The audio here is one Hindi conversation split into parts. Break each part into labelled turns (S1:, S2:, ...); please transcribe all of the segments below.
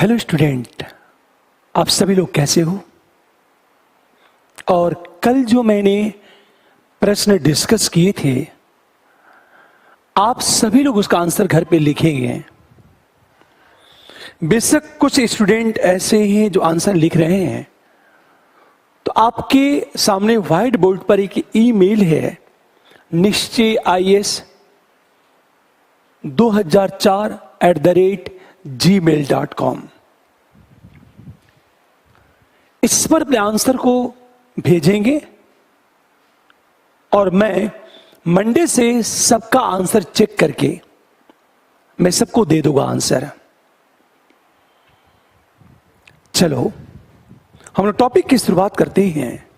S1: हेलो स्टूडेंट, आप सभी लोग कैसे हो? और कल जो मैंने प्रश्न डिस्कस किए थे, आप सभी लोग उसका आंसर घर पे लिखेंगे। बेशक कुछ स्टूडेंट ऐसे हैं जो आंसर लिख रहे हैं, तो आपके सामने व्हाइट बोर्ड पर एक ईमेल है, निश्चय IAS 2004@gmail.com। इस पर अपने आंसर को भेजेंगे और मैं मंडे से सबका आंसर चेक करके मैं सबको दे दूंगा आंसर। चलो हम लोग टॉपिक की शुरुआत करते हैं।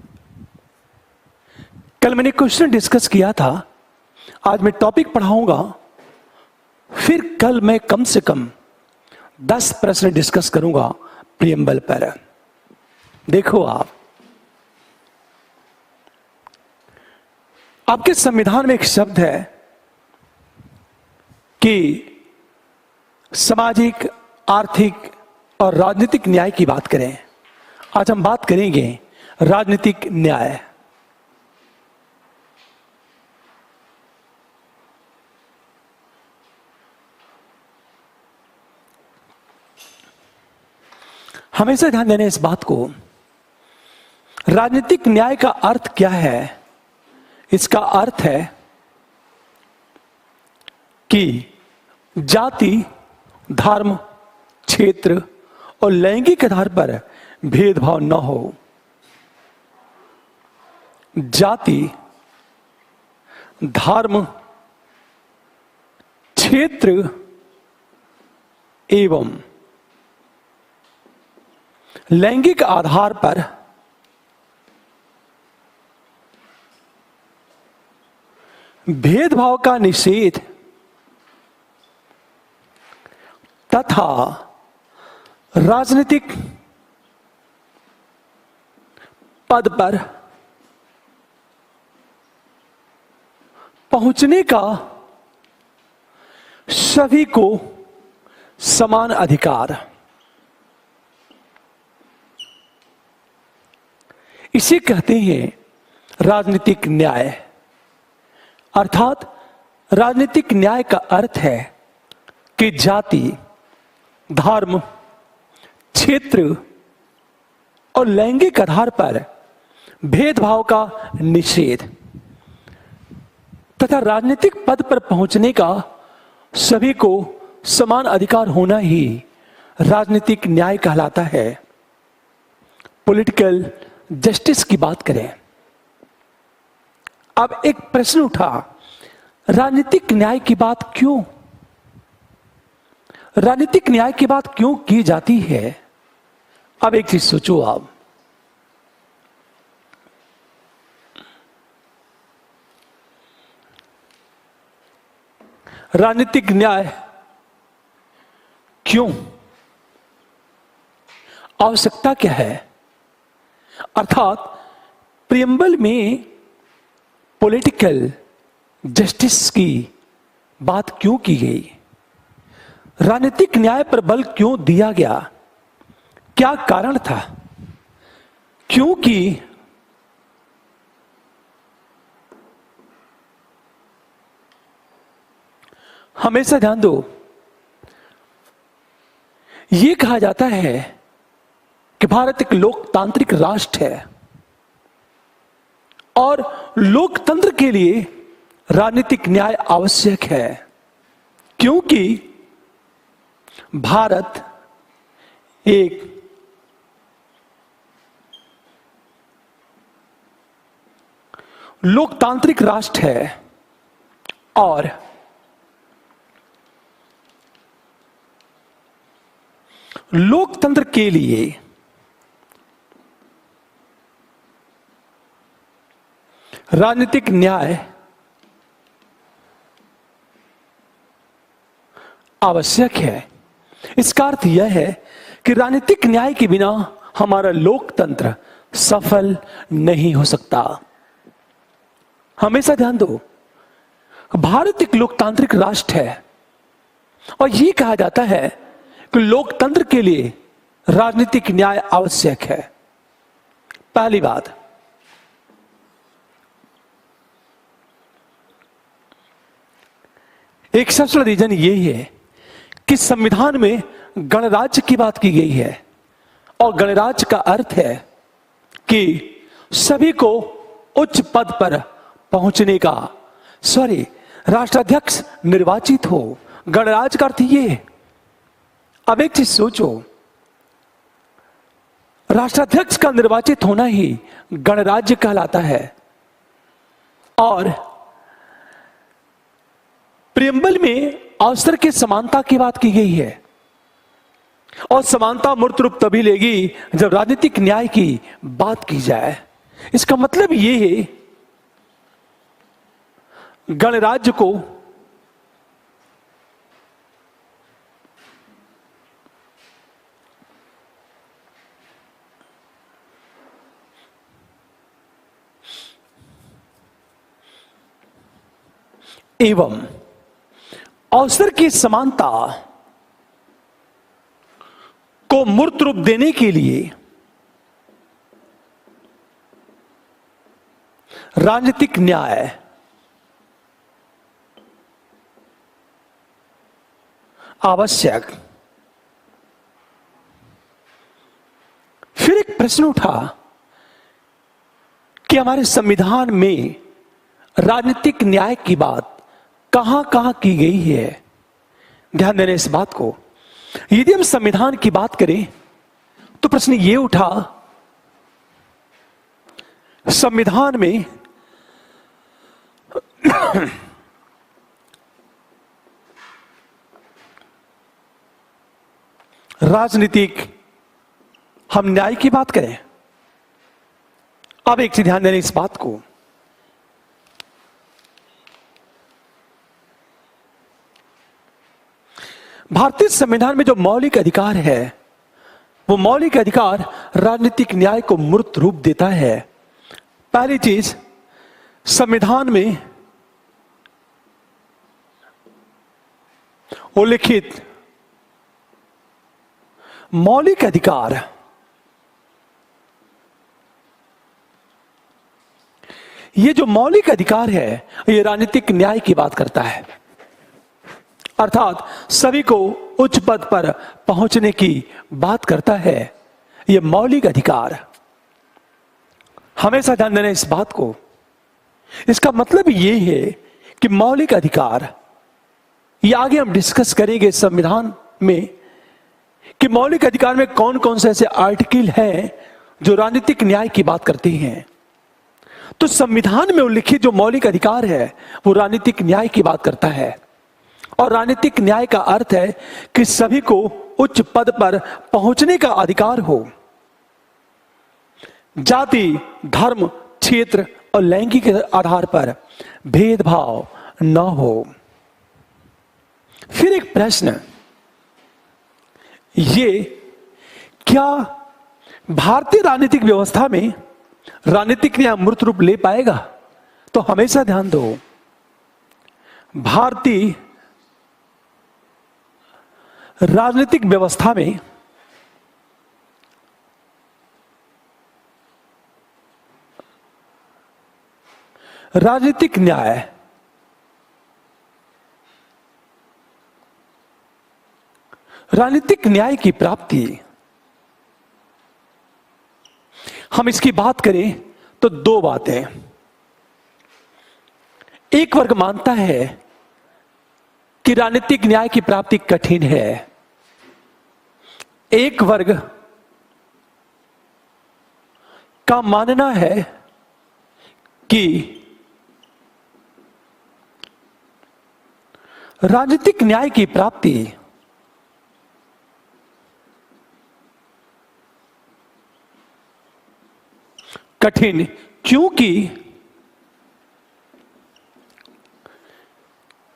S1: कल मैंने क्वेश्चन डिस्कस किया था, आज मैं टॉपिक पढ़ाऊंगा, फिर कल मैं कम से कम 10 प्रश्न डिस्कस करूंगा प्रियम्बल पर। देखो आपके संविधान में एक शब्द है कि सामाजिक, आर्थिक और राजनीतिक न्याय की बात करें। आज हम बात करेंगे राजनीतिक न्याय। हमेशा ध्यान देना इस बात को, राजनीतिक न्याय का अर्थ क्या है। इसका अर्थ है कि जाति, धर्म, क्षेत्र और लैंगिक आधार पर भेदभाव न हो। जाति, धर्म, क्षेत्र एवं लैंगिक आधार पर भेदभाव का निषेध तथा राजनीतिक पद पर पहुंचने का सभी को समान अधिकार। इसे कहते हैं राजनीतिक न्याय। अर्थात राजनीतिक न्याय का अर्थ है कि जाति, धर्म, क्षेत्र और लैंगिक आधार पर भेदभाव का निषेध तथा राजनीतिक पद पर पहुंचने का सभी को समान अधिकार होना ही राजनीतिक न्याय कहलाता है। पॉलिटिकल जस्टिस की बात करें। अब एक प्रश्न उठा, राजनीतिक न्याय की बात क्यों? राजनीतिक न्याय की बात क्यों की जाती है? अब एक चीज सोचो आप, राजनीतिक न्याय क्यों? आवश्यकता क्या है? अर्थात प्रियम्बल में पॉलिटिकल जस्टिस की बात क्यों की गई? राजनीतिक न्याय पर बल क्यों दिया गया? क्या कारण था? क्योंकि हमेशा ध्यान दो, यह कहा जाता है कि भारत एक लोकतांत्रिक राष्ट्र है और लोकतंत्र के लिए राजनीतिक न्याय आवश्यक है, क्योंकि भारत एक लोकतांत्रिक राष्ट्र है और लोकतंत्र के लिए राजनीतिक न्याय आवश्यक है। इसका अर्थ यह है कि राजनीतिक न्याय के बिना हमारा लोकतंत्र सफल नहीं हो सकता। हमेशा ध्यान दो, भारत एक लोकतांत्रिक राष्ट्र है और यह कहा जाता है कि लोकतंत्र के लिए राजनीतिक न्याय आवश्यक है। पहली बात, एक सबसे बड़ा रीजन यही है कि संविधान में गणराज्य की बात की गई है और गणराज्य का अर्थ है कि सभी को उच्च पद पर पहुंचने का, राष्ट्राध्यक्ष निर्वाचित हो। गणराज्य का अर्थ ये। अब एक चीज सोचो, राष्ट्राध्यक्ष का निर्वाचित होना ही गणराज्य कहलाता है। और प्रियम्बल में अवसर की समानता की बात की गई है और समानता मूर्त रूप तभी लेगी जब राजनीतिक न्याय की बात की जाए। इसका मतलब यह है गणराज्य को एवं अवसर की समानता को मूर्त रूप देने के लिए राजनीतिक न्याय आवश्यक। फिर एक प्रश्न उठा कि हमारे संविधान में राजनीतिक न्याय की बात कहां कहां की गई है। ध्यान देना इस बात को। यदि हम संविधान की बात करें तो प्रश्न यह उठा, संविधान में राजनीतिक हम न्याय की बात करें। अब एक चीज ध्यान देना इस बात को, भारतीय संविधान में जो मौलिक अधिकार है वो मौलिक अधिकार राजनीतिक न्याय को मूर्त रूप देता है। पहली चीज, संविधान में उल्लिखित मौलिक अधिकार, ये जो मौलिक अधिकार है ये राजनीतिक न्याय की बात करता है, अर्थात सभी को उच्च पद पर पहुंचने की बात करता है। ये मौलिक अधिकार, हमेशा ध्यान देना इस बात को। इसका मतलब ये है कि मौलिक अधिकार, ये आगे हम डिस्कस करेंगे संविधान में कि मौलिक अधिकार में कौन कौन से ऐसे आर्टिकल हैं जो राजनीतिक न्याय की बात करते हैं। तो संविधान में उल्लिखित जो मौलिक अधिकार है वो राजनीतिक न्याय की बात करता है और राजनीतिक न्याय का अर्थ है कि सभी को उच्च पद पर पहुंचने का अधिकार हो, जाति, धर्म, क्षेत्र और लैंगिक आधार पर भेदभाव न हो। फिर एक प्रश्न, ये क्या भारतीय राजनीतिक व्यवस्था में राजनीतिक न्याय मूर्त रूप ले पाएगा? तो हमेशा ध्यान दो, भारतीय राजनीतिक व्यवस्था में राजनीतिक न्याय राजनीतिक न्याय की प्राप्ति, हम इसकी बात करें तो दो बातें। एक वर्ग मानता है कि राजनीतिक न्याय की प्राप्ति कठिन है, एक वर्ग का मानना है कि राजनीतिक न्याय की प्राप्ति कठिन, क्योंकि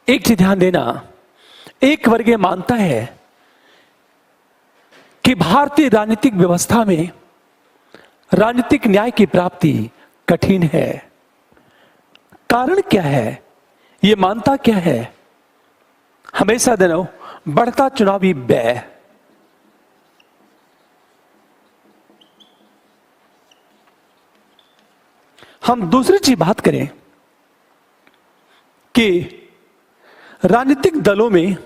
S1: एक चीज ध्यान देना, एक वर्ग मानता है कि भारतीय राजनीतिक व्यवस्था में राजनीतिक न्याय की प्राप्ति कठिन है। कारण क्या है? यह मानता क्या है? हमेशा दिनों बढ़ता चुनावी व्यय, हम दूसरी चीज बात करें कि राजनीतिक दलों में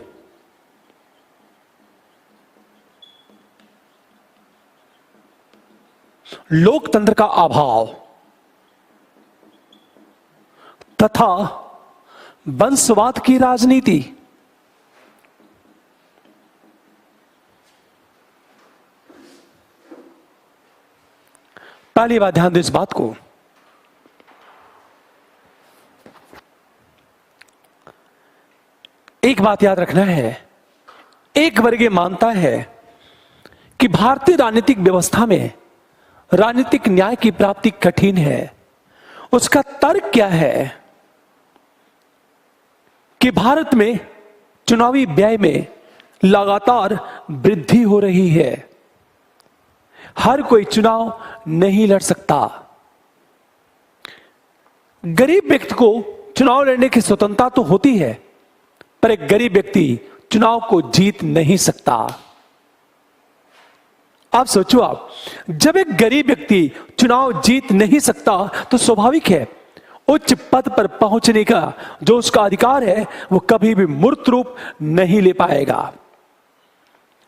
S1: लोकतंत्र का अभाव तथा वंशवाद की राजनीति पहली बात ध्यान दो इस बात को। एक बात याद रखना है, एक वर्ग मानता है कि भारतीय राजनीतिक व्यवस्था में राजनीतिक न्याय की प्राप्ति कठिन है। उसका तर्क क्या है कि भारत में चुनावी व्यय में लगातार वृद्धि हो रही है, हर कोई चुनाव नहीं लड़ सकता। गरीब व्यक्ति को चुनाव लड़ने की स्वतंत्रता तो होती है, पर एक गरीब व्यक्ति चुनाव को जीत नहीं सकता। आप सोचो, आप जब एक गरीब व्यक्ति चुनाव जीत नहीं सकता तो स्वाभाविक है उच्च पद पर पहुंचने का जो उसका अधिकार है वो कभी भी मूर्त रूप नहीं ले पाएगा।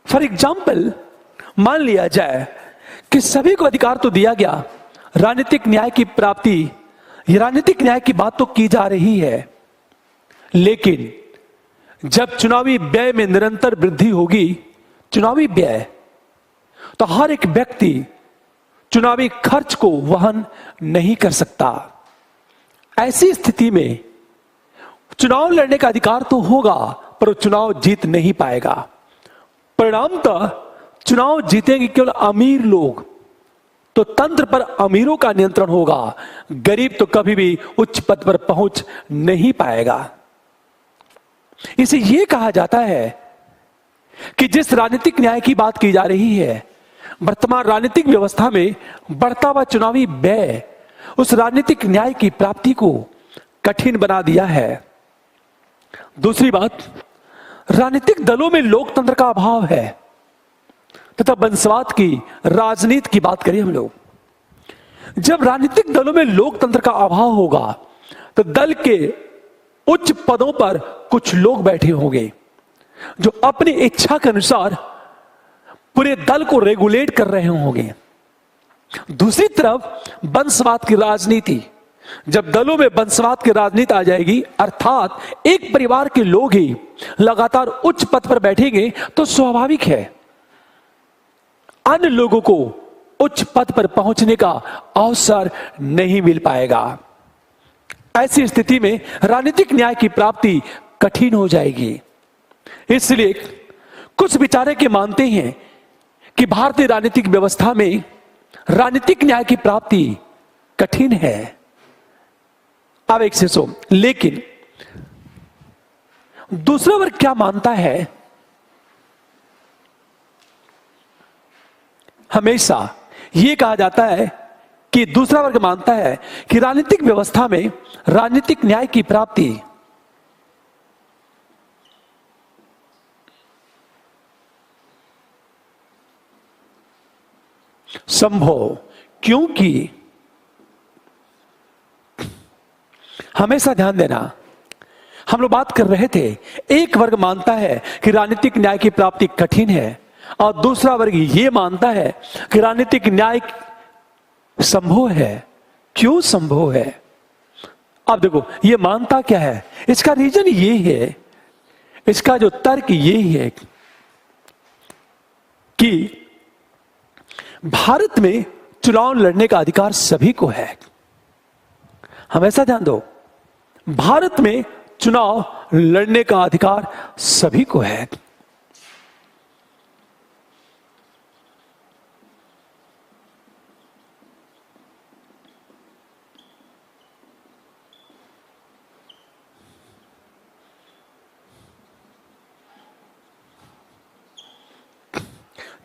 S1: फॉर एग्जाम्पल, मान लिया जाए कि सभी को अधिकार तो दिया गया, राजनीतिक न्याय की प्राप्ति, राजनीतिक न्याय की बात तो की जा रही है, लेकिन जब चुनावी व्यय में निरंतर वृद्धि होगी, चुनावी व्यय, तो हर एक व्यक्ति चुनावी खर्च को वहन नहीं कर सकता। ऐसी स्थिति में चुनाव लड़ने का अधिकार तो होगा पर वो चुनाव जीत नहीं पाएगा। परिणामतः चुनाव जीतेंगे केवल अमीर लोग, तो तंत्र पर अमीरों का नियंत्रण होगा, गरीब तो कभी भी उच्च पद पर पहुंच नहीं पाएगा। इसे यह कहा जाता है कि जिस राजनीतिक न्याय की बात की जा रही है, वर्तमान राजनीतिक व्यवस्था में बढ़ता हुआ चुनावी व्यय उस राजनीतिक न्याय की प्राप्ति को कठिन बना दिया है। दूसरी बात, राजनीतिक दलों में लोकतंत्र का अभाव है तथा वंशवाद की राजनीति की बात करें हम लोग। जब राजनीतिक दलों में लोकतंत्र का अभाव होगा तो दल के उच्च पदों पर कुछ लोग बैठे होंगे जो अपनी इच्छा के अनुसार पूरे दल को रेगुलेट कर रहे होंगे। दूसरी तरफ वंशवाद की राजनीति, जब दलों में वंशवाद की राजनीति आ जाएगी, अर्थात एक परिवार के लोग ही लगातार उच्च पद पर बैठेंगे, तो स्वाभाविक है अन्य लोगों को उच्च पद पर पहुंचने का अवसर नहीं मिल पाएगा। ऐसी स्थिति में राजनीतिक न्याय की प्राप्ति कठिन हो जाएगी। इसलिए कुछ विचारक मानते हैं कि भारतीय राजनीतिक व्यवस्था में राजनीतिक न्याय की प्राप्ति कठिन है। अब एक से सो, लेकिन दूसरा वर्ग क्या मानता है? हमेशा यह कहा जाता है कि दूसरा वर्ग मानता है कि राजनीतिक व्यवस्था में राजनीतिक न्याय की प्राप्ति संभव, क्योंकि हमेशा ध्यान देना, हम लोग बात कर रहे थे, एक वर्ग मानता है कि राजनीतिक न्याय की प्राप्ति कठिन है और दूसरा वर्ग यह मानता है कि राजनीतिक न्याय संभव है। क्यों संभव है? अब देखो, यह मानता क्या है, इसका रीजन ये है, इसका जो तर्क ये है कि भारत में चुनाव लड़ने का अधिकार सभी को है। हमेशा ध्यान दो, भारत में चुनाव लड़ने का अधिकार सभी को है।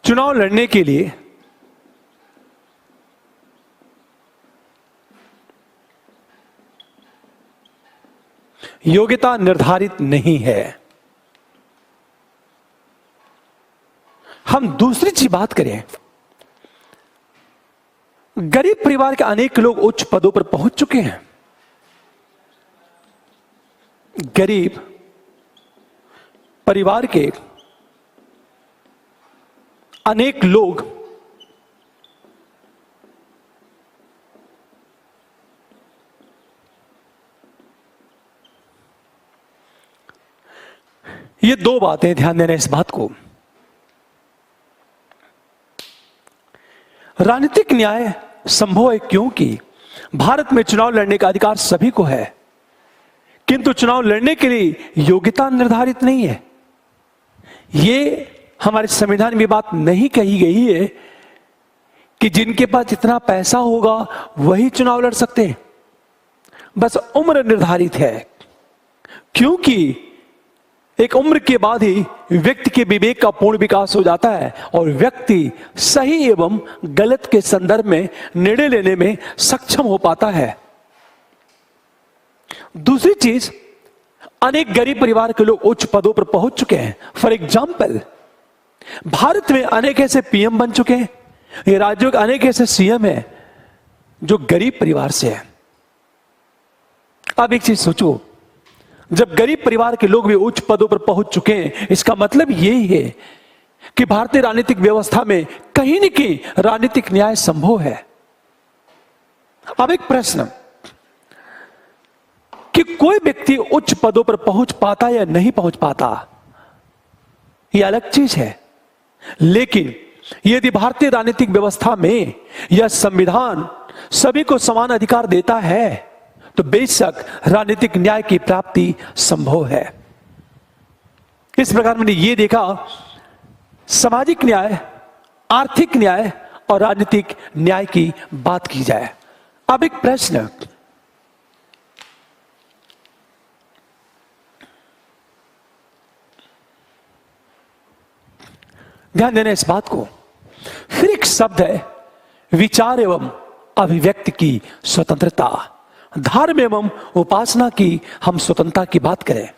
S1: चुनाव लड़ने के लिए योग्यता निर्धारित नहीं है। हम दूसरी चीज बात करें, गरीब परिवार के अनेक लोग उच्च पदों पर पहुंच चुके हैं। गरीब परिवार के अनेक लोग ये दो बातें ध्यान देना इस बात को। राजनीतिक न्याय संभव है क्योंकि भारत में चुनाव लड़ने का अधिकार सभी को है, किंतु चुनाव लड़ने के लिए योग्यता निर्धारित नहीं है। ये हमारे संविधान में बात नहीं कही गई है कि जिनके पास इतना पैसा होगा वही चुनाव लड़ सकते हैं। बस उम्र निर्धारित है, क्योंकि एक उम्र के बाद ही व्यक्ति के विवेक का पूर्ण विकास हो जाता है और व्यक्ति सही एवं गलत के संदर्भ में निर्णय लेने में सक्षम हो पाता है। दूसरी चीज, अनेक गरीब परिवार के लोग उच्च पदों पर पहुंच चुके हैं। फॉर एग्जाम्पल, भारत में अनेक ऐसे पीएम बन चुके हैं, ये राज्यों के अनेक ऐसे सीएम हैं जो गरीब परिवार से हैं। अब एक चीज सोचो, जब गरीब परिवार के लोग भी उच्च पदों पर पहुंच चुके हैं, इसका मतलब यही है कि भारतीय राजनीतिक व्यवस्था में कहीं न कहीं राजनीतिक न्याय संभव है। अब एक प्रश्न कि कोई व्यक्ति उच्च पदों पर पहुंच पाता या नहीं पहुंच पाता, यह अलग चीज है। लेकिन यदि भारतीय राजनीतिक व्यवस्था में यह संविधान सभी को समान अधिकार देता है, तो बेशक राजनीतिक न्याय की प्राप्ति संभव है। इस प्रकार मैंने ये देखा, सामाजिक न्याय, आर्थिक न्याय और राजनीतिक न्याय की बात की जाए। अब एक प्रश्न, ध्यान देना इस बात को। फिर एक शब्द है विचार एवं अभिव्यक्ति की स्वतंत्रता। धर्म एवं उपासना की हम स्वतंत्रता की बात करें,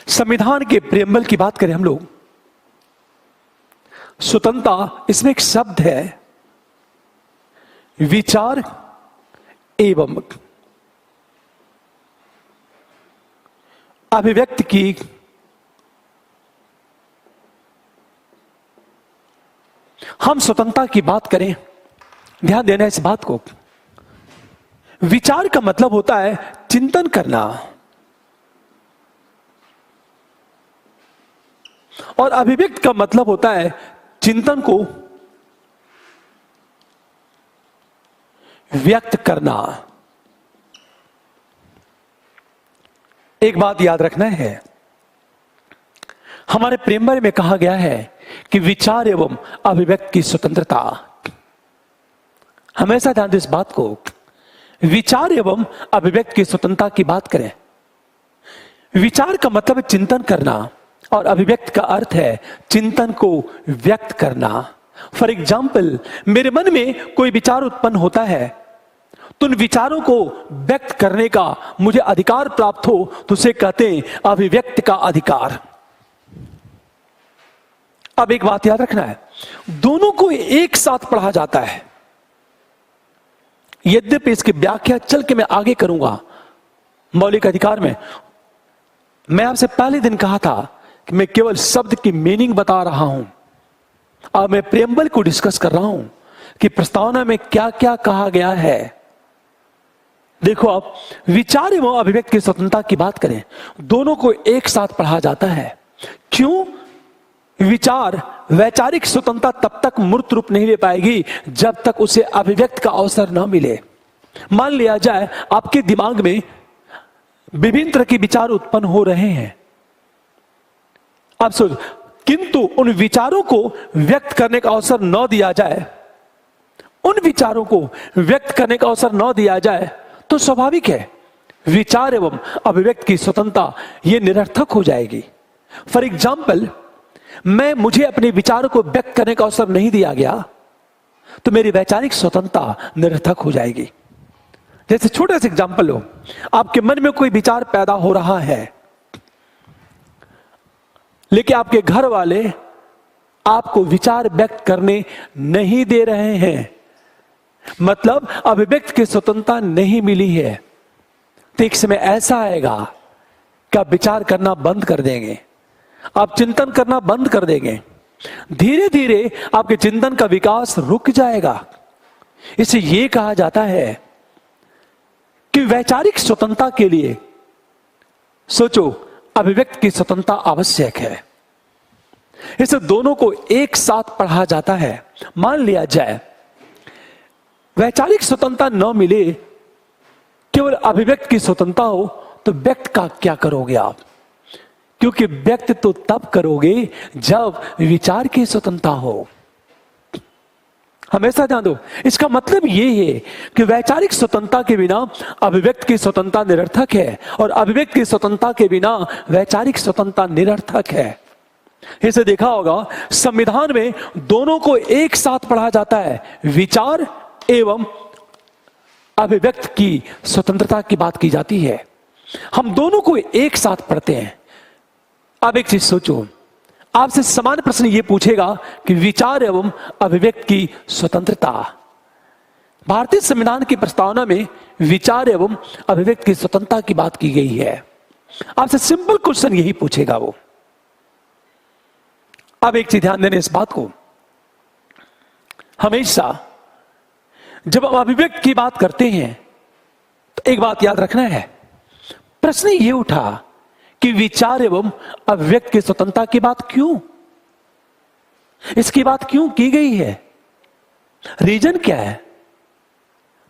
S1: संविधान के प्रेम्बल की बात करें हम लोग, स्वतंत्रता, इसमें एक शब्द है विचार एवं अभिव्यक्ति की हम स्वतंत्रता की बात करें। ध्यान देना इस बात को। विचार का मतलब होता है चिंतन करना, और अभिव्यक्त का मतलब होता है चिंतन को व्यक्त करना। एक बात याद रखना है, हमारे प्रेम्बल में कहा गया है कि विचार एवं अभिव्यक्त की स्वतंत्रता। हमेशा ध्यान दें इस बात को, विचार एवं अभिव्यक्त की स्वतंत्रता की बात करें। विचार का मतलब है चिंतन करना और अभिव्यक्त का अर्थ है चिंतन को व्यक्त करना। फॉर एग्जाम्पल, मेरे मन में कोई विचार उत्पन्न होता है, तो उन विचारों को व्यक्त करने का मुझे अधिकार प्राप्त हो, तो उसे कहते हैं अभिव्यक्त का अधिकार। अब एक बात याद रखना है, दोनों को एक साथ पढ़ा जाता है। यद्यपि इसकी व्याख्या चल के मैं आगे करूंगा मौलिक अधिकार में। मैं आपसे पहले दिन कहा था कि मैं केवल शब्द की मीनिंग बता रहा हूं। अब मैं प्रेम्बल को डिस्कस कर रहा हूं कि प्रस्तावना में क्या क्या कहा गया है। देखो, आप विचार एवं अभिव्यक्ति की स्वतंत्रता की बात करें, दोनों को एक साथ पढ़ा जाता है। क्यों? विचार वैचारिक स्वतंत्रता तब तक मूर्त रूप नहीं ले पाएगी जब तक उसे अभिव्यक्त का अवसर न मिले। मान लिया जाए आपके दिमाग में विभिन्न तरह के विचार उत्पन्न हो रहे हैं, अब सोच, किंतु उन विचारों को व्यक्त करने का अवसर न दिया जाए, उन विचारों को व्यक्त करने का अवसर न दिया जाए, तो स्वाभाविक है विचार एवं अभिव्यक्ति की स्वतंत्रता यह निरर्थक हो जाएगी। फॉर एग्जाम्पल, मुझे अपने विचारों को व्यक्त करने का अवसर नहीं दिया गया, तो मेरी वैचारिक स्वतंत्रता निरर्थक हो जाएगी। जैसे छोटा सा एग्जाम्पल हो, आपके मन में कोई विचार पैदा हो रहा है, लेकिन आपके घर वाले आपको विचार व्यक्त करने नहीं दे रहे हैं। मतलब अभिव्यक्ति की स्वतंत्रता नहीं मिली है। तो एक समय ऐसा आएगा कि आप विचार करना बंद कर देंगे, आप चिंतन करना बंद कर देंगे, धीरे धीरे आपके चिंतन का विकास रुक जाएगा। इसे यह कहा जाता है कि वैचारिक स्वतंत्रता के लिए सोचो, अभिव्यक्ति की स्वतंत्रता आवश्यक है। इसे दोनों को एक साथ पढ़ा जाता है। मान लिया जाए वैचारिक स्वतंत्रता न मिले, केवल अभिव्यक्ति की स्वतंत्रता हो, तो व्यक्त का क्या करोगे आप? क्योंकि व्यक्त तो तब करोगे जब विचार की स्वतंत्रता हो। हमेशा ध्यान दो, इसका मतलब यह है कि वैचारिक स्वतंत्रता के बिना अभिव्यक्ति की स्वतंत्रता निरर्थक है, और अभिव्यक्ति की स्वतंत्रता के बिना वैचारिक स्वतंत्रता निरर्थक है। इसे देखा होगा, संविधान में दोनों को एक साथ पढ़ा जाता है, विचार एवं अभिव्यक्ति की स्वतंत्रता की बात की जाती है। हम दोनों को एक साथ पढ़ते हैं। अब एक चीज सोचो, आपसे समान प्रश्न यह पूछेगा कि विचार एवं अभिव्यक्ति की स्वतंत्रता, भारतीय संविधान की प्रस्तावना में विचार एवं अभिव्यक्ति की स्वतंत्रता की बात की गई है। आपसे सिंपल क्वेश्चन यही पूछेगा वो। अब एक चीज ध्यान देने इस बात को, हमेशा जब हम अभिव्यक्ति की बात करते हैं तो एक बात याद रखना है, प्रश्न यह उठा कि विचार एवं अभिव्यक्ति की स्वतंत्रता की बात क्यों, इसकी बात क्यों की गई है, रीजन क्या है?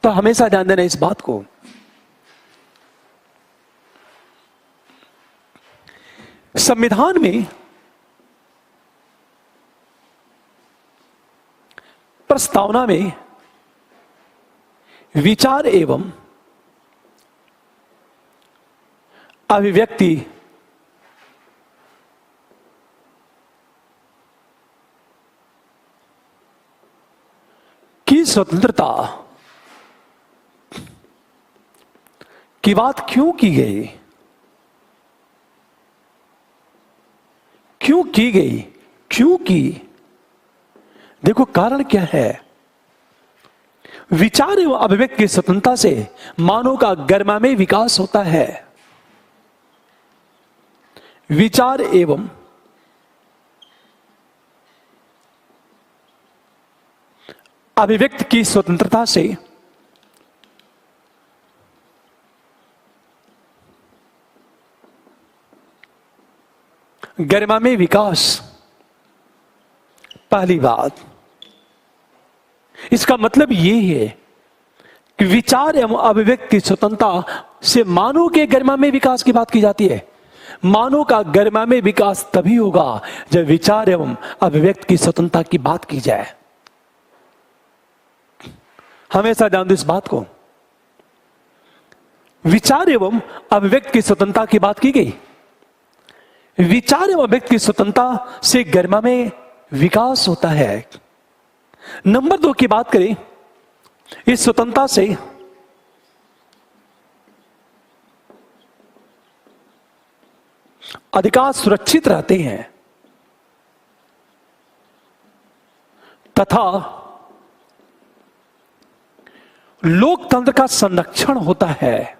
S1: तो हमेशा ध्यान देना इस बात को। संविधान में प्रस्तावना में विचार एवं अभिव्यक्ति की स्वतंत्रता की बात क्यों की गई? क्यों की गई? क्यों की? देखो कारण क्या है। विचार एवं अभिव्यक्ति की स्वतंत्रता से मानव का गर्मामय विकास होता है। विचार एवं अभिव्यक्ति की स्वतंत्रता से गरिमामय विकास, पहली बात। इसका मतलब यह है कि विचार एवं अभिव्यक्ति की स्वतंत्रता से मानव के गरिमामय विकास की बात की जाती है। मानव का गरिमामय विकास तभी होगा जब विचार एवं अभिव्यक्ति की स्वतंत्रता की बात की जाए। हमेशा ध्यान दो इस बात को, विचार एवं अभिव्यक्ति की स्वतंत्रता की बात की गई। विचार एवं अभिव्यक्ति की स्वतंत्रता से गरिमामय विकास होता है। नंबर 2 की बात करें, इस स्वतंत्रता से अधिकार सुरक्षित रहते हैं तथा लोकतंत्र का संरक्षण होता है।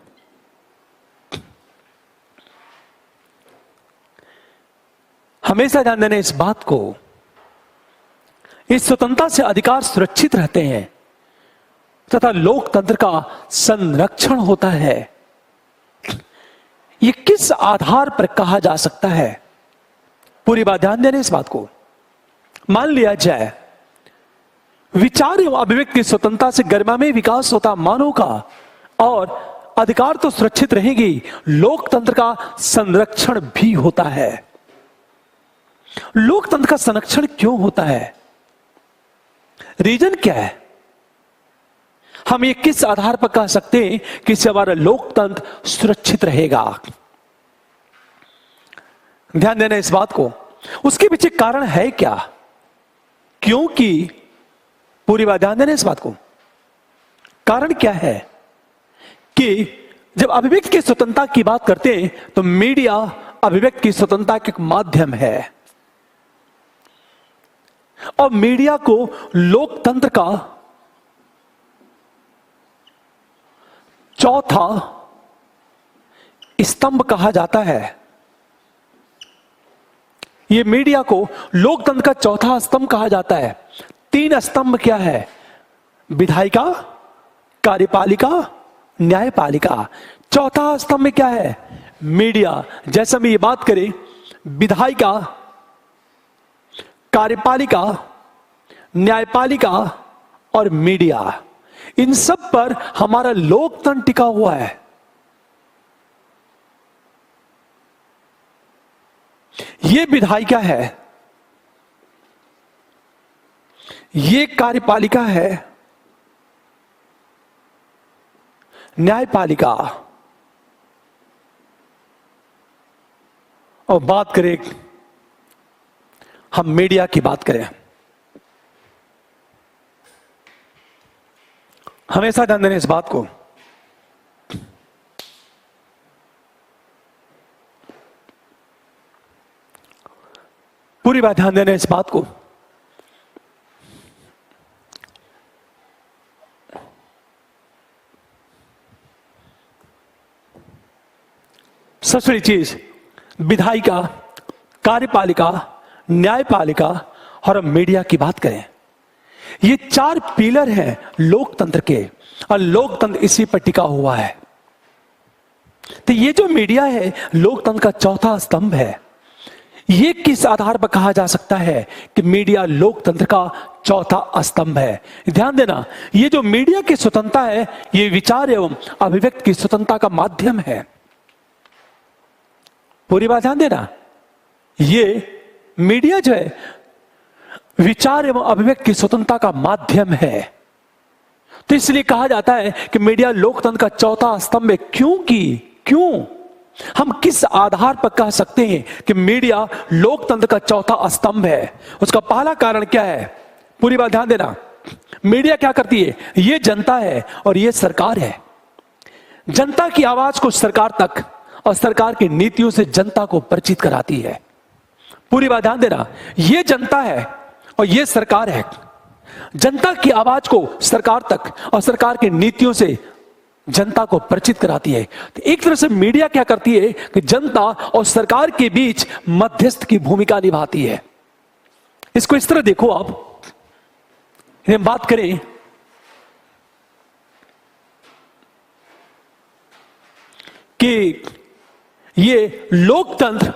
S1: हमेशा ध्यान देना इस बात को, इस स्वतंत्रता से अधिकार सुरक्षित रहते हैं तथा लोकतंत्र का संरक्षण होता है। यह किस आधार पर कहा जा सकता है? पूरी बात ध्यान देना इस बात को। मान लिया जाए विचार एवं अभिव्यक्ति की स्वतंत्रता से गरिमामय विकास होता मानव का, और अधिकार तो सुरक्षित रहेगी, लोकतंत्र का संरक्षण भी होता है। लोकतंत्र का संरक्षण क्यों होता है? रीजन क्या है? हम ये किस आधार पर कह सकते हैं कि इससे हमारा लोकतंत्र सुरक्षित रहेगा? ध्यान देना इस बात को। उसके पीछे कारण है क्या? क्योंकि पूरी बात ध्यान देना इस बात को, कारण क्या है कि जब अभिव्यक्ति की स्वतंत्रता की बात करते हैं तो मीडिया अभिव्यक्ति की स्वतंत्रता का एक माध्यम है, और मीडिया को लोकतंत्र का चौथा स्तंभ कहा जाता है। यह मीडिया को लोकतंत्र का चौथा स्तंभ कहा जाता है। 3 स्तंभ क्या है? विधायिका, कार्यपालिका, न्यायपालिका। चौथा स्तंभ में क्या है? मीडिया। जैसे हम ये बात करें, विधायिका, कार्यपालिका, न्यायपालिका और मीडिया, इन सब पर हमारा लोकतंत्र टिका हुआ है। ये विधायिका है, ये कार्यपालिका है, न्यायपालिका। और बात करें, हम मीडिया की बात करें, हमेशा ध्यान देना इस बात को। पूरी बात ध्यान देना इस बात को। सबसे बड़ी चीज, विधायिका, कार्यपालिका, न्यायपालिका और हम मीडिया की बात करें, ये 4 पिलर हैं लोकतंत्र के, और लोकतंत्र इसी पर टिका हुआ है। तो ये जो मीडिया है लोकतंत्र का चौथा स्तंभ है। ये किस आधार पर कहा जा सकता है कि मीडिया लोकतंत्र का चौथा स्तंभ है? ध्यान देना, ये जो मीडिया की स्वतंत्रता है, ये विचार एवं अभिव्यक्ति की स्वतंत्रता का माध्यम है। पूरी बात ध्यान देना, ये मीडिया जो है विचार एवं अभिव्यक्ति की स्वतंत्रता का माध्यम है। तो इसलिए कहा जाता है कि मीडिया लोकतंत्र का चौथा स्तंभ है। क्यों हम किस आधार पर कह सकते हैं कि मीडिया लोकतंत्र का चौथा स्तंभ है? उसका पहला कारण क्या है? पूरी बात ध्यान देना, मीडिया क्या करती है? ये जनता है और ये सरकार है। जनता की आवाज को सरकार तक और सरकार की नीतियों से जनता को परिचित कराती है। पूरी बात ध्यान देना, ये जनता है और ये सरकार है। जनता की आवाज को सरकार तक और सरकार की नीतियों से जनता को परिचित कराती है। तो एक तरह से मीडिया क्या करती है कि जनता और सरकार के बीच मध्यस्थ की भूमिका निभाती है। इसको इस तरह देखो आप, हम बात करें कि ये लोकतंत्र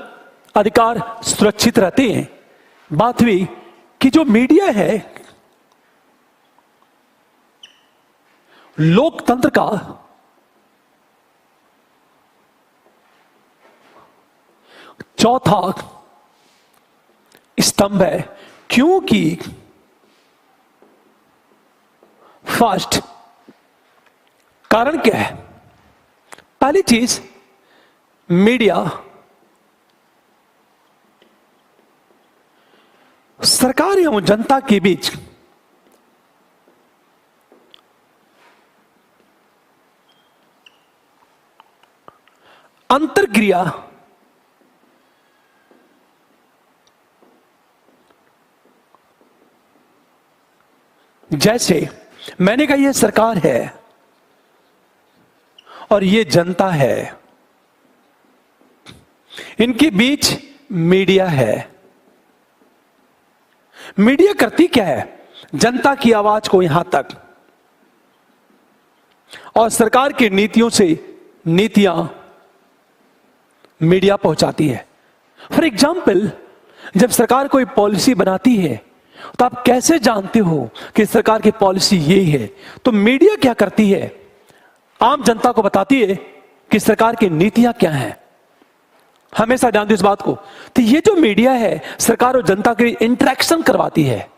S1: अधिकार सुरक्षित रहते हैं। बात हुई कि जो मीडिया है लोकतंत्र का चौथा स्तंभ है, क्योंकि फर्स्ट कारण क्या है? पहली चीज, मीडिया सरकार एवं जनता के बीच अंतरक्रिया जैसे मैंने कहा ये सरकार है और ये जनता है, इनके बीच मीडिया है। मीडिया करती क्या है? जनता की आवाज को यहां तक और सरकार की नीतियों से नीतियां मीडिया पहुंचाती है। फॉर एग्जाम्पल, जब सरकार कोई पॉलिसी बनाती है तो आप कैसे जानते हो कि सरकार की पॉलिसी यही है? तो मीडिया क्या करती है? आम जनता को बताती है कि सरकार की नीतियां क्या हैं। हमेशा ध्यान दो इस बात को। तो ये जो मीडिया है सरकार और जनता के इंटरेक्शन करवाती है,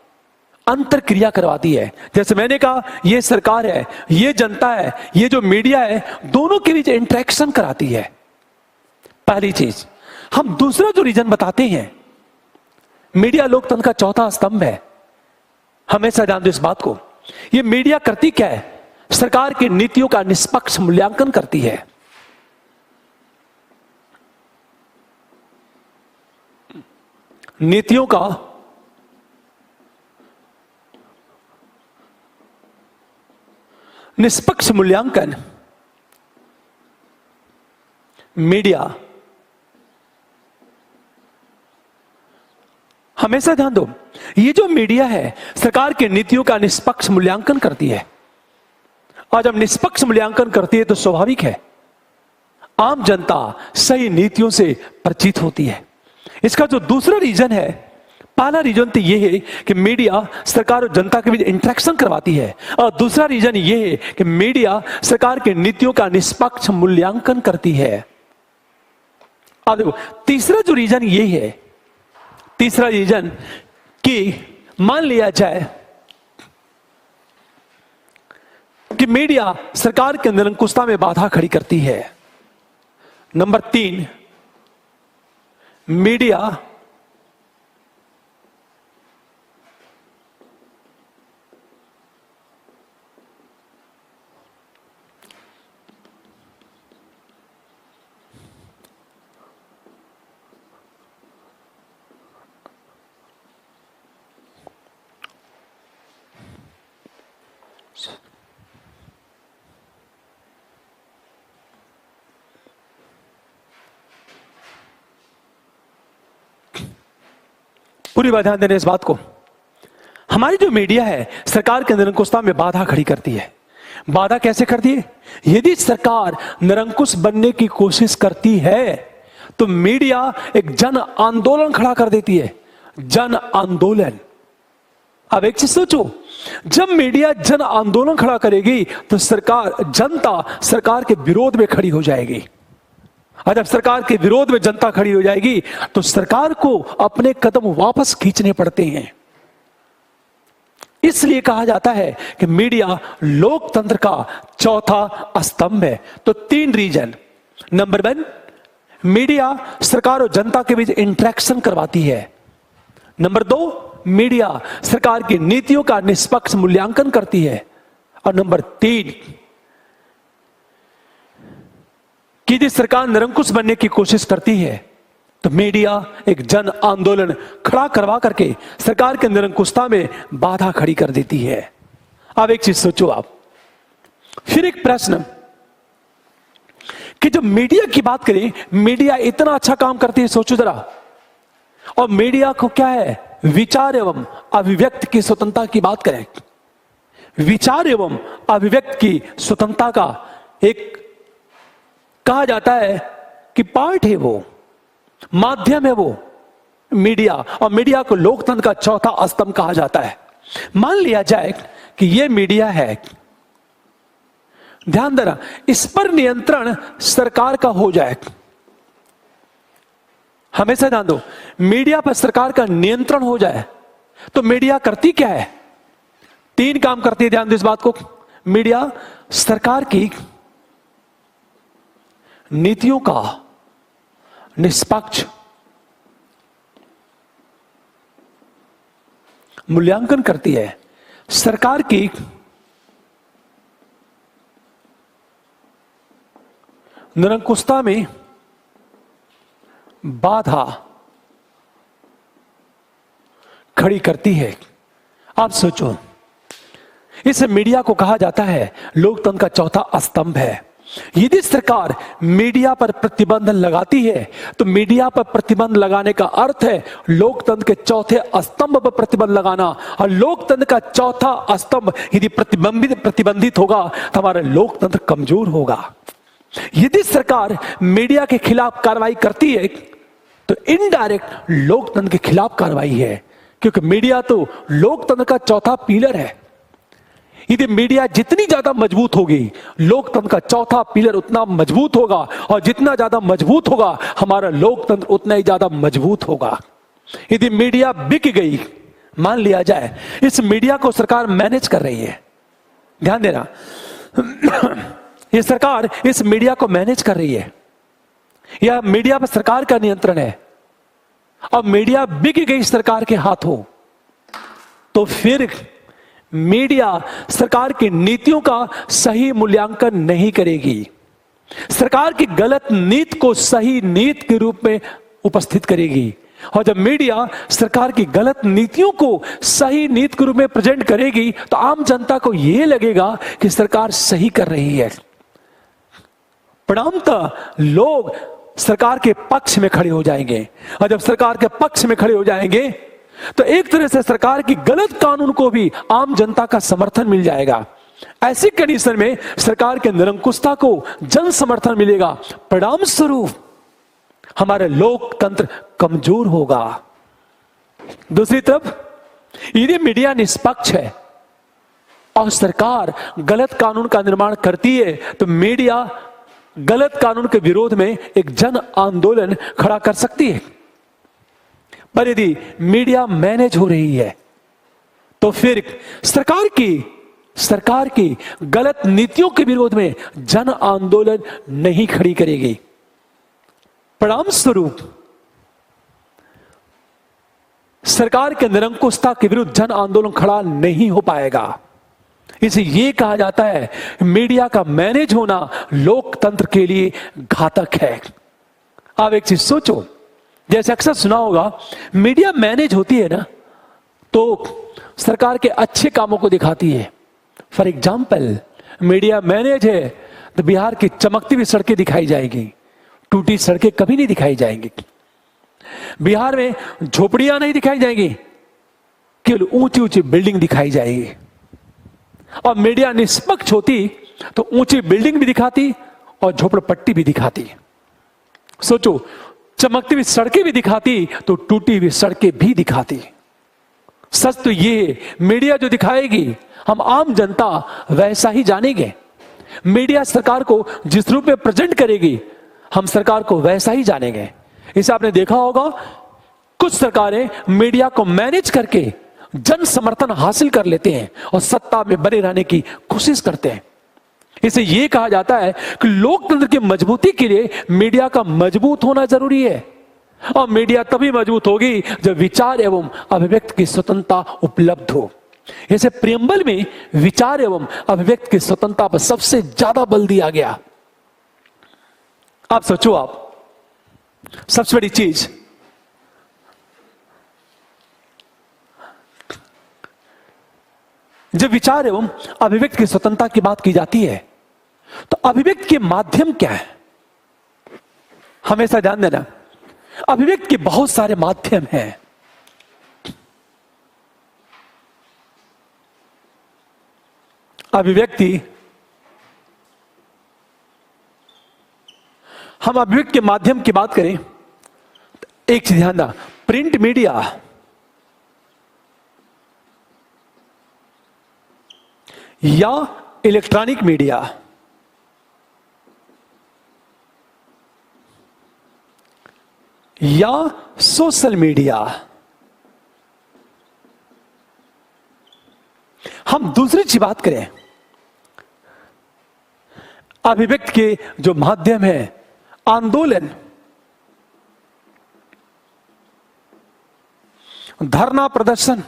S1: अंतरक्रिया करवाती है। जैसे मैंने कहा ये सरकार है, ये जनता है, ये जो मीडिया है, दोनों के बीच इंटरेक्शन कराती है। पहली चीज। हम दूसरा जो रीजन बताते हैं, मीडिया लोकतंत्र का चौथा स्तंभ है। हमेशा ध्यान दो इस बात को। ये मीडिया करती क्या है? सरकार की नीतियों का निष्पक्ष मूल्यांकन करती है। नीतियों का निष्पक्ष मूल्यांकन मीडिया, हमेशा ध्यान दो, ये जो मीडिया है सरकार की नीतियों का निष्पक्ष मूल्यांकन करती है। और जब निष्पक्ष मूल्यांकन करती है तो स्वाभाविक है आम जनता सही नीतियों से परिचित होती है। इसका जो दूसरा रीजन है, पहला रीजन तो यह है कि मीडिया सरकार और जनता के बीच इंटरेक्शन करवाती है, और दूसरा रीजन यह है कि मीडिया सरकार की नीतियों का निष्पक्ष मूल्यांकन करती है। अब देखो, तीसरा जो रीजन यह है, तीसरा रीजन कि मान लिया जाए कि मीडिया सरकार के निरंकुशता में बाधा खड़ी करती है। नंबर 3, मीडिया पूरी बात ध्यान देने इस बात को, हमारी जो मीडिया है सरकार के निरंकुशता में बाधा खड़ी करती है। बाधा कैसे करती है? यदि सरकार निरंकुश बनने की कोशिश करती है तो मीडिया एक जन आंदोलन खड़ा कर देती है। जन आंदोलन, अब एक चीज सोचो, जब मीडिया जन आंदोलन खड़ा करेगी तो सरकार, जनता सरकार के विरोध में खड़ी हो जाएगी, और जब सरकार के विरोध में जनता खड़ी हो जाएगी तो सरकार को अपने कदम वापस खींचने पड़ते हैं। इसलिए कहा जाता है कि मीडिया लोकतंत्र का चौथा स्तंभ है। तो 3 रीजन, नंबर 1, मीडिया सरकार और जनता के बीच इंटरेक्शन करवाती है। नंबर 2, मीडिया सरकार की नीतियों का निष्पक्ष मूल्यांकन करती है। और नंबर 3 कि यदि सरकार निरंकुश बनने की कोशिश करती है तो मीडिया एक जन आंदोलन खड़ा करवा करके सरकार के निरंकुशता में बाधा खड़ी कर देती है। अब एक चीज सोचो आप, फिर एक प्रश्न कि जब मीडिया की बात करें, मीडिया इतना अच्छा काम करती है, सोचो जरा, और मीडिया को क्या है, विचार एवं अभिव्यक्ति की स्वतंत्रता की बात करें, विचार एवं अभिव्यक्ति की स्वतंत्रता का एक कहा जाता है कि पार्ट है, वो माध्यम है वो मीडिया, और मीडिया को लोकतंत्र का चौथा स्तंभ कहा जाता है। मान लिया जाए कि यह मीडिया है, ध्यान देना, इस पर नियंत्रण सरकार का हो जाए। हमेशा ध्यान दो, मीडिया पर सरकार का नियंत्रण हो जाए तो मीडिया करती क्या है? 3 काम करती है, ध्यान दो इस बात को। मीडिया सरकार की नीतियों का निष्पक्ष मूल्यांकन करती है, सरकार की निरंकुशता में बाधा खड़ी करती है। आप सोचो, इस मीडिया को कहा जाता है लोकतंत्र का चौथा स्तंभ है। यदि सरकार मीडिया पर प्रतिबंध लगाती है तो मीडिया पर प्रतिबंध लगाने का अर्थ है लोकतंत्र के चौथे स्तंभ पर प्रतिबंध लगाना, और लोकतंत्र का चौथा स्तंभ यदि प्रतिबंधित होगा तो हमारा लोकतंत्र कमजोर होगा। यदि सरकार मीडिया के खिलाफ कार्रवाई करती है तो इनडायरेक्ट लोकतंत्र के खिलाफ कार्रवाई है, क्योंकि मीडिया तो लोकतंत्र का चौथा पिलर है। यदि मीडिया जितनी ज्यादा मजबूत होगी, लोकतंत्र का चौथा पिलर उतना मजबूत होगा, और जितना ज्यादा मजबूत होगा हमारा लोकतंत्र उतना ही ज्यादा मजबूत होगा। यदि मीडिया बिक गई, मान लिया जाए इस मीडिया को सरकार मैनेज कर रही है, ध्यान देना, ये सरकार इस मीडिया को मैनेज कर रही है, या मीडिया पर सरकार का नियंत्रण है, और मीडिया बिक गई सरकार के हाथों, तो फिर मीडिया सरकार की नीतियों का सही मूल्यांकन नहीं करेगी, सरकार की गलत नीति को सही नीति के रूप में उपस्थित करेगी। और जब मीडिया सरकार की गलत नीतियों को सही नीति के रूप में प्रेजेंट करेगी तो आम जनता को यह लगेगा कि सरकार सही कर रही है। परिणामतः लोग सरकार के पक्ष में खड़े हो जाएंगे, और जब सरकार के पक्ष में खड़े हो जाएंगे तो एक तरह से सरकार की गलत कानून को भी आम जनता का समर्थन मिल जाएगा। ऐसी कंडीशन में सरकार के निरंकुशता को जन समर्थन मिलेगा। परिणाम स्वरूप हमारा लोकतंत्र कमजोर होगा। दूसरी तरफ यदि मीडिया निष्पक्ष है और सरकार गलत कानून का निर्माण करती है तो मीडिया गलत कानून के विरोध में एक जन आंदोलन खड़ा कर सकती है। पर यदि मीडिया मैनेज हो रही है तो फिर सरकार की गलत नीतियों के विरोध में जन आंदोलन नहीं खड़ी करेगी। परिणाम स्वरूप सरकार के निरंकुशता के विरुद्ध जन आंदोलन खड़ा नहीं हो पाएगा। इसे यह कहा जाता है मीडिया का मैनेज होना लोकतंत्र के लिए घातक है। आप एक चीज सोचो, जैसे अक्सर सुना होगा, मीडिया मैनेज होती है ना तो सरकार के अच्छे कामों को दिखाती है। फॉर एग्जाम्पल, मीडिया मैनेज है तो बिहार की चमकती हुई सड़कें दिखाई जाएगी, टूटी सड़कें कभी नहीं दिखाई जाएंगी। बिहार में झोपड़ियां नहीं दिखाई जाएंगी, केवल ऊंची ऊंची बिल्डिंग दिखाई जाएगी। और मीडिया निष्पक्ष होती तो ऊंची बिल्डिंग भी दिखाती और झोपड़पट्टी भी दिखाती। सोचो, चमकती हुई सड़कें भी दिखाती तो टूटी हुई सड़कें भी दिखाती। सच तो ये, मीडिया जो दिखाएगी हम आम जनता वैसा ही जानेंगे। मीडिया सरकार को जिस रूप में प्रेजेंट करेगी हम सरकार को वैसा ही जानेंगे। इसे आपने देखा होगा, कुछ सरकारें मीडिया को मैनेज करके जन समर्थन हासिल कर लेते हैं और सत्ता में बने रहने की कोशिश करते हैं। इसे यह कहा जाता है कि लोकतंत्र की मजबूती के लिए मीडिया का मजबूत होना जरूरी है। और मीडिया तभी मजबूत होगी जब विचार एवं अभिव्यक्ति की स्वतंत्रता उपलब्ध हो। इसे प्रियम्बल में विचार एवं अभिव्यक्ति की स्वतंत्रता पर सबसे ज्यादा बल दिया गया। आप सोचो, आप सबसे बड़ी चीज, जब विचार एवं अभिव्यक्ति की स्वतंत्रता की बात की जाती है तो अभिव्यक्ति के माध्यम क्या है, हमेशा ध्यान देना। अभिव्यक्ति के बहुत सारे माध्यम हैं। अभिव्यक्ति, हम अभिव्यक्ति के माध्यम की बात करें तो एक चीज ध्यान देना, प्रिंट मीडिया या इलेक्ट्रॉनिक मीडिया, या सोशल मीडिया। हम दूसरी चीज बात करें, अभिव्यक्ति के जो माध्यम है, आंदोलन, धरना प्रदर्शन,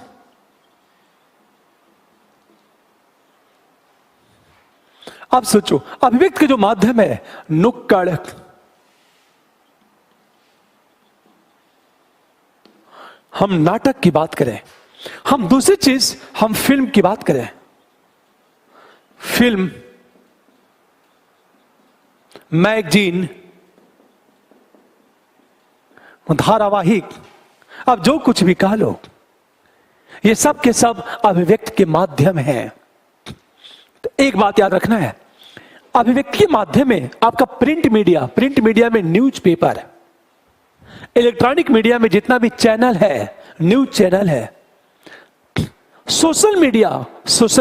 S1: अब सोचो, अभिव्यक्ति के जो माध्यम है, नुक्कड़, हम नाटक की बात करें, हम दूसरी चीज, हम फिल्म की बात करें, फिल्म, मैगजीन, धारावाहिक, अब जो कुछ भी कह लो, ये सब के सब अभिव्यक्ति के माध्यम हैं। तो एक बात याद रखना है, अभिव्यक्ति के माध्यम में आपका प्रिंट मीडिया में न्यूज़पेपर, इलेक्ट्रॉनिक मीडिया में जितना भी चैनल है, न्यूज चैनल है, सोशल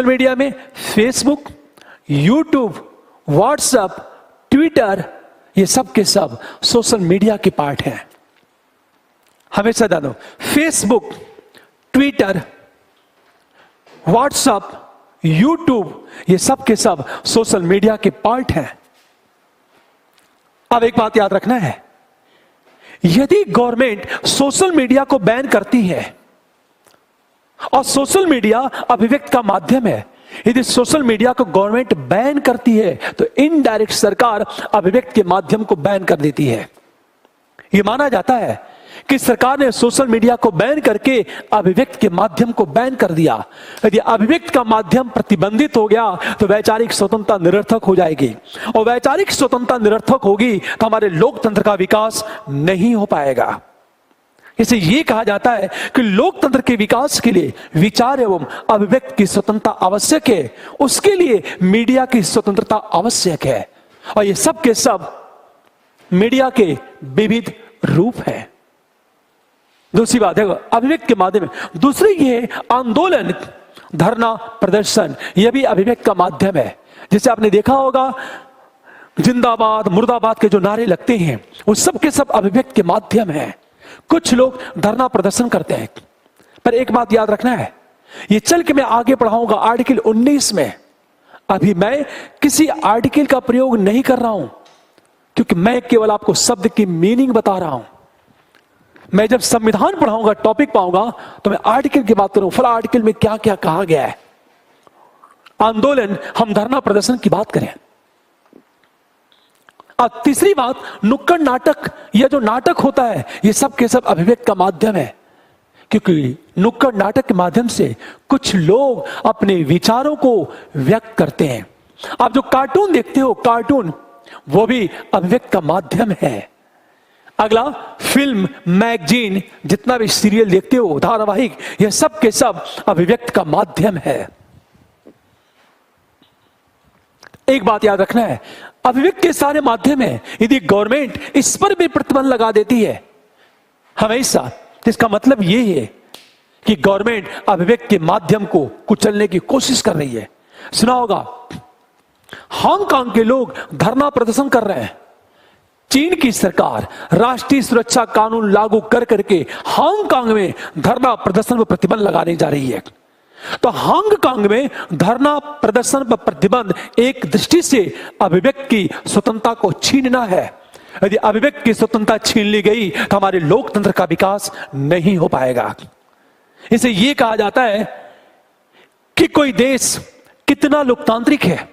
S1: मीडिया में फेसबुक, यूट्यूब, व्हाट्सएप, ट्विटर, ये सब के सब सोशल मीडिया के पार्ट हैं। हमेशा जानो, फेसबुक, ट्विटर, व्हाट्सएप, यूट्यूब, ये सब के सब सोशल मीडिया के पार्ट हैं। अब एक बात याद रखना है, यदि गवर्नमेंट सोशल मीडिया को बैन करती है और सोशल मीडिया अभिव्यक्ति का माध्यम है, यदि सोशल मीडिया को गवर्नमेंट बैन करती है तो इनडायरेक्ट सरकार अभिव्यक्ति के माध्यम को बैन कर देती है। यह माना जाता है कि सरकार ने सोशल मीडिया को बैन करके अभिव्यक्ति के माध्यम को बैन कर दिया। यदि अभिव्यक्ति का माध्यम प्रतिबंधित हो गया तो वैचारिक स्वतंत्रता निरर्थक हो जाएगी, और वैचारिक स्वतंत्रता निरर्थक होगी तो हमारे लोकतंत्र का विकास नहीं हो पाएगा। इसे यह कहा जाता है कि लोकतंत्र के विकास के लिए विचार एवं अभिव्यक्ति की स्वतंत्रता आवश्यक है, उसके लिए मीडिया की स्वतंत्रता आवश्यक है, और ये सब के सब मीडिया के विविध रूप हैं। दूसरी बात है अभिव्यक्ति के माध्यम में। दूसरी ये आंदोलन, धरना, प्रदर्शन, यह भी अभिव्यक्ति का माध्यम है। जैसे आपने देखा होगा जिंदाबाद, मुर्दाबाद के जो नारे लगते हैं वो सब के सब अभिव्यक्ति के माध्यम है। कुछ लोग धरना प्रदर्शन करते हैं, पर एक बात याद रखना है, ये चल के मैं आगे पढ़ाऊंगा आर्टिकल 19 में। अभी मैं किसी आर्टिकल का प्रयोग नहीं कर रहा हूं, क्योंकि मैं केवल आपको शब्द की मीनिंग बता रहा हूं। मैं जब संविधान पढ़ाऊंगा, टॉपिक पाऊंगा, तो मैं आर्टिकल की बात करूं, फला आर्टिकल में क्या क्या कहा गया है। आंदोलन, हम धरना प्रदर्शन की बात करें। अब तीसरी बात, नुक्कड़ नाटक, यह जो नाटक होता है ये सब के सब अभिव्यक्ति का माध्यम है, क्योंकि नुक्कड़ नाटक के माध्यम से कुछ लोग अपने विचारों को व्यक्त करते हैं। आप जो कार्टून देखते हो, कार्टून, वो भी अभिव्यक्ति का माध्यम है। अगला, फिल्म, मैगजीन, जितना भी सीरियल देखते हो, धारावाहिक, यह सब के सब अभिव्यक्ति का माध्यम है। एक बात याद रखना है, अभिव्यक्ति के सारे माध्यम है। यदि गवर्नमेंट इस पर भी प्रतिबंध लगा देती है हमेशा, तो इसका मतलब यह है कि गवर्नमेंट अभिव्यक्ति के माध्यम को कुचलने की कोशिश कर रही है। सुना होगा हांगकांग के लोग धरना प्रदर्शन कर रहे हैं। चीन की सरकार राष्ट्रीय सुरक्षा कानून लागू कर करके हांगकांग में धरना प्रदर्शन पर प्रतिबंध लगाने जा रही है। तो हांगकांग में धरना प्रदर्शन पर प्रतिबंध एक दृष्टि से अभिव्यक्ति की स्वतंत्रता को छीनना है। यदि अभिव्यक्ति की स्वतंत्रता छीन ली गई तो हमारे लोकतंत्र का विकास नहीं हो पाएगा। इसे यह कहा जाता है कि कोई देश कितना लोकतांत्रिक है,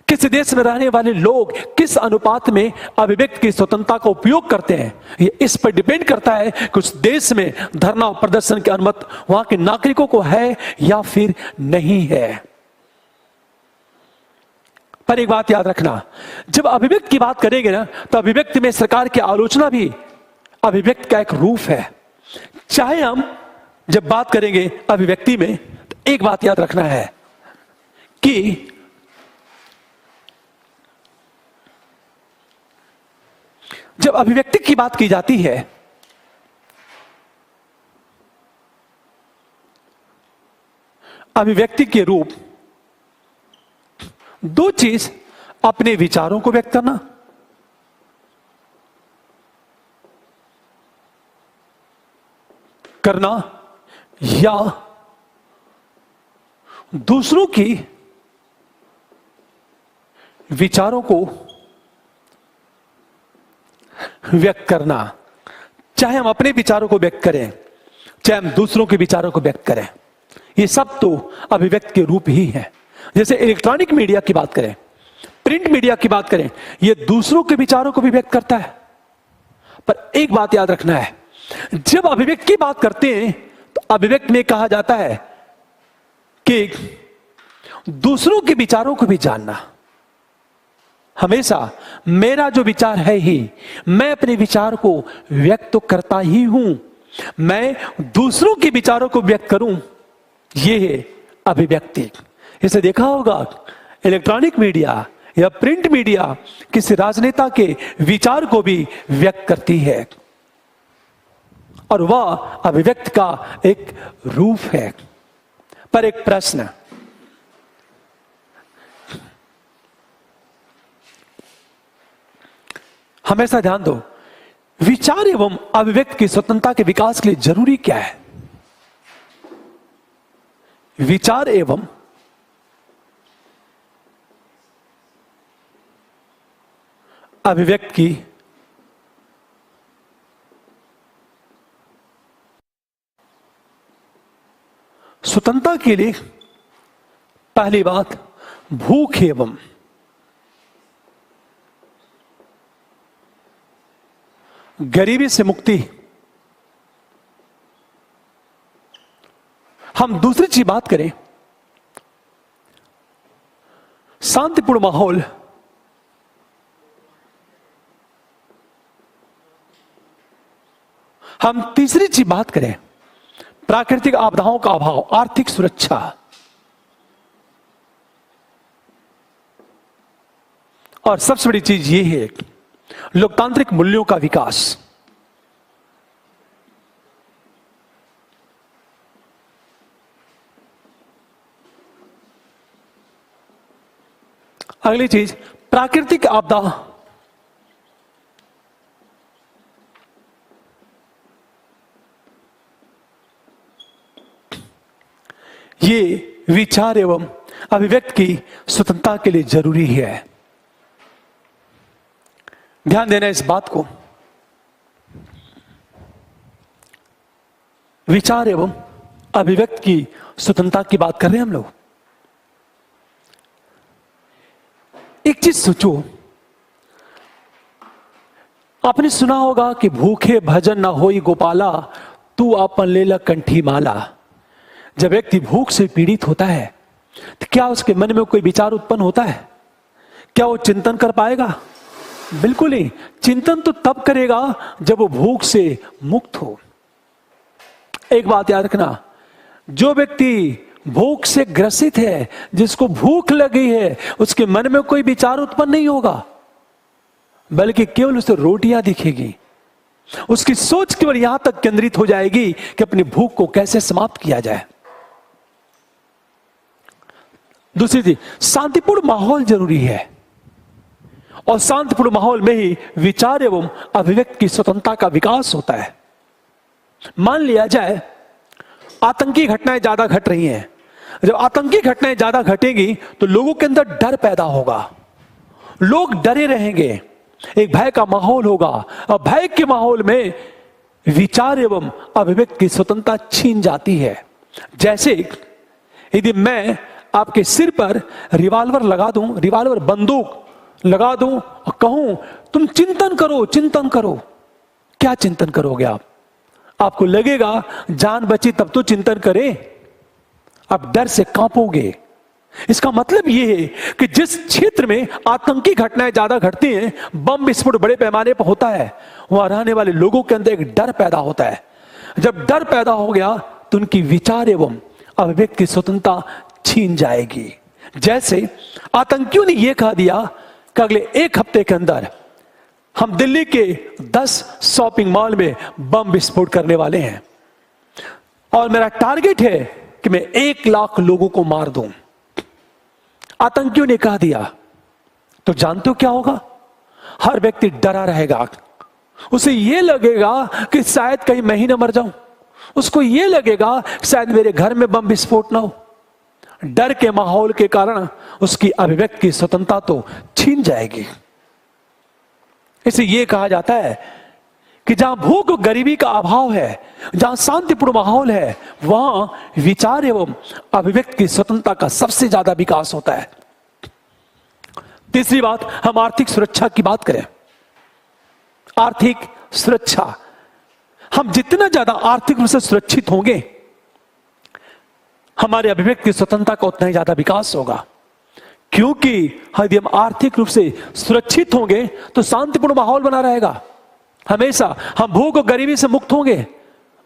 S1: किस देश में रहने वाले लोग किस अनुपात में अभिव्यक्ति की स्वतंत्रता का उपयोग करते हैं, ये इस पर डिपेंड करता है कि उस देश में धरना और प्रदर्शन की अनुमति वहां के नागरिकों को है या फिर नहीं है। पर एक बात याद रखना, जब अभिव्यक्ति की बात करेंगे ना, तो अभिव्यक्ति में सरकार की आलोचना भी अभिव्यक्ति का एक रूप है। चाहे हम जब बात करेंगे अभिव्यक्ति में, तो एक बात याद रखना है कि जब अभिव्यक्ति की बात की जाती है, अभिव्यक्ति के रूप दो चीज, अपने विचारों को व्यक्त करना या दूसरों की विचारों को व्यक्त करना। चाहे हम अपने विचारों को व्यक्त करें, चाहे हम दूसरों के विचारों को व्यक्त करें, ये सब तो अभिव्यक्ति के रूप ही है। जैसे इलेक्ट्रॉनिक मीडिया की बात करें, प्रिंट मीडिया की बात करें, ये दूसरों के विचारों को भी व्यक्त करता है। पर एक बात याद रखना है, जब अभिव्यक्ति की बात करते हैं तो अभिव्यक्ति में कहा जाता है कि दूसरों के विचारों को भी जानना। हमेशा मेरा जो विचार है ही, मैं अपने विचार को व्यक्त तो करता ही हूं, मैं दूसरों के विचारों को व्यक्त करूं, यह है अभिव्यक्ति। इसे देखा होगा इलेक्ट्रॉनिक मीडिया या प्रिंट मीडिया किसी राजनेता के विचार को भी व्यक्त करती है, और वह अभिव्यक्ति का एक रूप है। पर एक प्रश्न, हमेशा ध्यान दो, विचार एवं अभिव्यक्ति की स्वतंत्रता के विकास के लिए जरूरी क्या है? विचार एवं अभिव्यक्ति की स्वतंत्रता के लिए पहली बात, भूख एवं गरीबी से मुक्ति हम दूसरी चीज बात करें, शांतिपूर्ण माहौल, हम तीसरी चीज बात करें, प्राकृतिक आपदाओं का अभाव, आर्थिक सुरक्षा, और सबसे बड़ी चीज यह है लोकतांत्रिक मूल्यों का विकास। अगली चीज, प्राकृतिक आपदा ये विचार एवं अभिव्यक्ति की स्वतंत्रता के लिए जरूरी है। ध्यान देना इस बात को, विचार एवं अभिव्यक्ति की स्वतंत्रता की बात कर रहे हैं हम लोग। एक चीज सोचो, आपने सुना होगा कि भूखे भजन न होई गोपाला, तू आपन लेला कंठी माला। जब व्यक्ति भूख से पीड़ित होता है तो क्या उसके मन में कोई विचार उत्पन्न होता है? क्या वो चिंतन कर पाएगा? बिल्कुल नहीं। चिंतन तो तब करेगा जब वो भूख से मुक्त हो। एक बात याद रखना, जो व्यक्ति भूख से ग्रसित है, जिसको भूख लगी है, उसके मन में कोई विचार उत्पन्न नहीं होगा, बल्कि केवल उसे रोटियां दिखेगी। उसकी सोच केवल यहां तक केंद्रित हो जाएगी कि अपनी भूख को कैसे समाप्त किया जाए। दूसरी चीज, शांतिपूर्ण माहौल जरूरी है, और शांतिपूर्ण माहौल में ही विचार एवं अभिव्यक्ति की स्वतंत्रता का विकास होता है। मान लिया जाए आतंकी घटनाएं ज्यादा घट रही हैं। जब आतंकी घटनाएं ज्यादा घटेंगी तो लोगों के अंदर डर पैदा होगा, लोग डरे रहेंगे, एक भय का माहौल होगा, और भय के माहौल में विचार एवं अभिव्यक्ति की स्वतंत्रता छीन जाती है। जैसे यदि मैं आपके सिर पर रिवॉल्वर लगा दूं, रिवॉल्वर बंदूक लगा दूं और कहूं तुम चिंतन करो, चिंतन करो, क्या चिंतन करोगे आप? आपको लगेगा जान बची तब तो चिंतन करें, आप डर से कांपोगे। इसका मतलब यह है कि जिस क्षेत्र में आतंकी घटनाएं ज्यादा घटती हैं, बम विस्फोट बड़े पैमाने पर होता है, वहां रहने वाले लोगों के अंदर एक डर पैदा होता है। जब डर पैदा हो गया तो उनकी विचार एवं अभिव्यक्ति की स्वतंत्रता छीन जाएगी। जैसे आतंकियों ने यह कहा दिया कि अगले एक हफ्ते के अंदर हम दिल्ली के 10 शॉपिंग मॉल में बम विस्फोट करने वाले हैं, और मेरा टारगेट है कि मैं 1 लाख लोगों को मार दूं। आतंकियों ने कहा दिया तो जानते हो क्या होगा? हर व्यक्ति डरा रहेगा। उसे यह लगेगा कि शायद कहीं मैं ही ना मर जाऊं, उसको यह लगेगा शायद मेरे घर में बम विस्फोट ना हो। डर के माहौल के कारण उसकी अभिव्यक्ति की स्वतंत्रता तो छीन जाएगी। इसे यह कहा जाता है कि जहां भूख और गरीबी का अभाव है, जहां शांतिपूर्ण माहौल है, वहां विचार एवं अभिव्यक्ति की स्वतंत्रता का सबसे ज्यादा विकास होता है। तीसरी बात, हम आर्थिक सुरक्षा की बात करें। आर्थिक सुरक्षा, हम जितना ज्यादा आर्थिक रूप से सुरक्षित होंगे, हमारे अभिव्यक्ति की स्वतंत्रता का उतना ही ज्यादा विकास होगा। क्योंकि यदि हम आर्थिक रूप से सुरक्षित होंगे तो शांतिपूर्ण माहौल बना रहेगा। हमेशा हम भूख और गरीबी से मुक्त होंगे,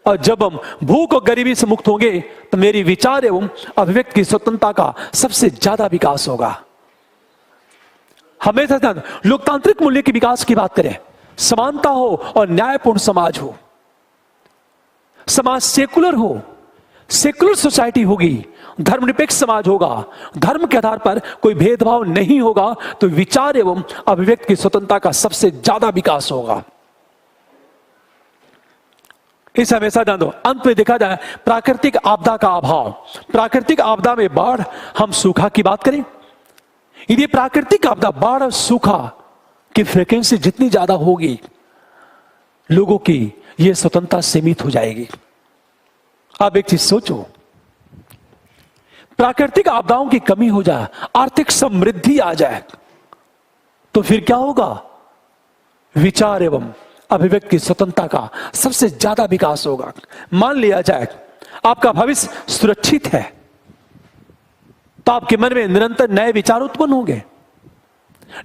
S1: और जब हम भूख और गरीबी से मुक्त होंगे तो मेरी विचार एवं अभिव्यक्ति की स्वतंत्रता का सबसे ज्यादा विकास होगा। हमेशा लोकतांत्रिक मूल्य के विकास की बात करें, समानता हो और न्यायपूर्ण समाज हो, समाज सेकुलर हो, सेकुलर सोसाइटी होगी, धर्मनिरपेक्ष समाज होगा, धर्म के आधार पर कोई भेदभाव नहीं होगा, तो विचार एवं अभिव्यक्ति की स्वतंत्रता का सबसे ज्यादा विकास होगा। इस हमेशा ध्यान दो। अंत में देखा जाए प्राकृतिक आपदा का अभाव, प्राकृतिक आपदा में बाढ़, हम सूखा की बात करें, यदि प्राकृतिक आपदा बाढ़ और सूखा की फ्रीक्वेंसी जितनी ज्यादा होगी, लोगों की यह स्वतंत्रता सीमित हो जाएगी। अब एक चीज सोचो, प्राकृतिक आपदाओं की कमी हो जाए, आर्थिक समृद्धि आ जाए, तो फिर क्या होगा? विचार एवं अभिव्यक्ति की स्वतंत्रता का सबसे ज्यादा विकास होगा। मान लिया जाए आपका भविष्य सुरक्षित है, तो आपके मन में निरंतर नए विचार उत्पन्न होंगे,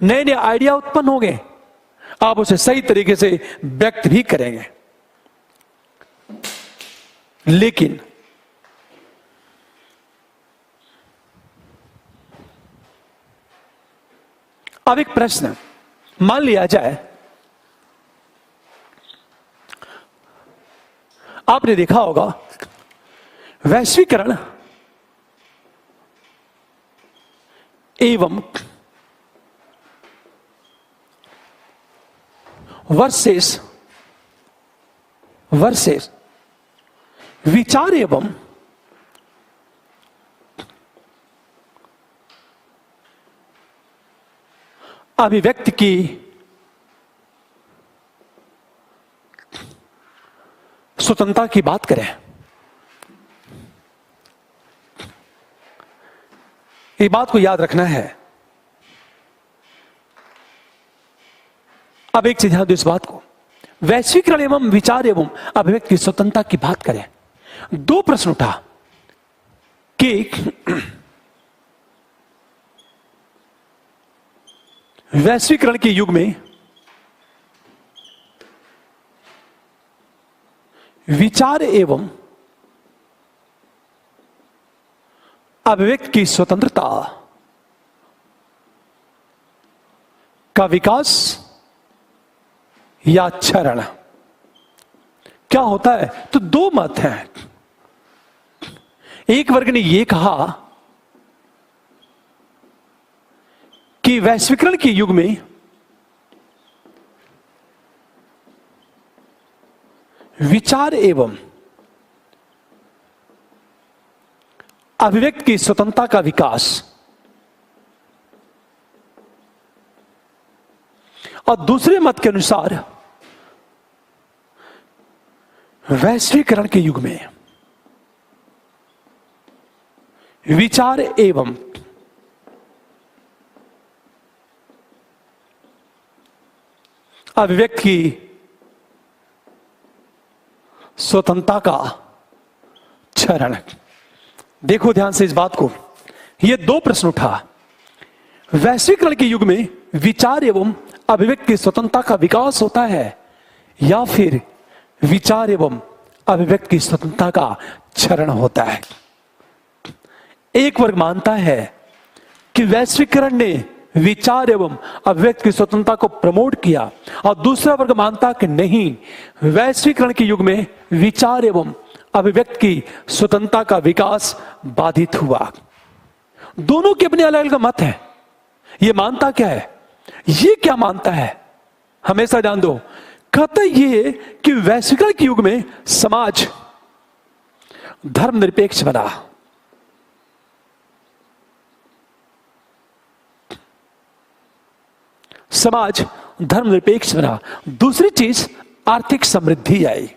S1: नए नए आइडिया उत्पन्न होंगे, आप उसे सही तरीके से व्यक्त भी करेंगे। लेकिन अब एक प्रश्न मान लिया जाए, आपने देखा होगा वैश्वीकरण एवं वर्सेस विचार एवं अभिव्यक्ति की स्वतंत्रता की बात करें, ये बात को याद रखना है। अब एक चीज ध्यान दो इस बात को, वैश्वीकरण एवं विचार एवं अभिव्यक्ति की स्वतंत्रता की बात करें, दो प्रश्न उठा कि वैश्वीकरण के युग में विचार एवं अभिव्यक्ति की स्वतंत्रता का विकास या क्षरण क्या होता है? तो दो मत हैं। एक वर्ग ने यह कहा कि वैश्वीकरण के युग में विचार एवं अभिव्यक्ति की स्वतंत्रता का विकास, और दूसरे मत के अनुसार वैश्वीकरण के युग में विचार एवं अभिव्यक्ति की स्वतंत्रता का क्षरण। देखो ध्यान से इस बात को, यह दो प्रश्न उठा, वैश्वीकरण के युग में विचार एवं अभिव्यक्ति की स्वतंत्रता का विकास होता है या फिर विचार एवं अभिव्यक्ति की स्वतंत्रता का क्षरण होता है। एक वर्ग मानता है कि वैश्वीकरण ने विचार एवं अभिव्यक्ति की स्वतंत्रता को प्रमोट किया, और दूसरा वर्ग मानता कि नहीं, वैश्वीकरण के युग में विचार एवं अभिव्यक्ति की स्वतंत्रता का विकास बाधित हुआ। दोनों के अपने अलग अलग मत हैं। ये मानता क्या है, ये क्या मानता है, हमेशा ध्यान दो। कहता ये कि वैश्वीकरण के युग में समाज धर्मनिरपेक्ष बना, समाज धर्मनिरपेक्ष बना। दूसरी चीज आर्थिक समृद्धि आई,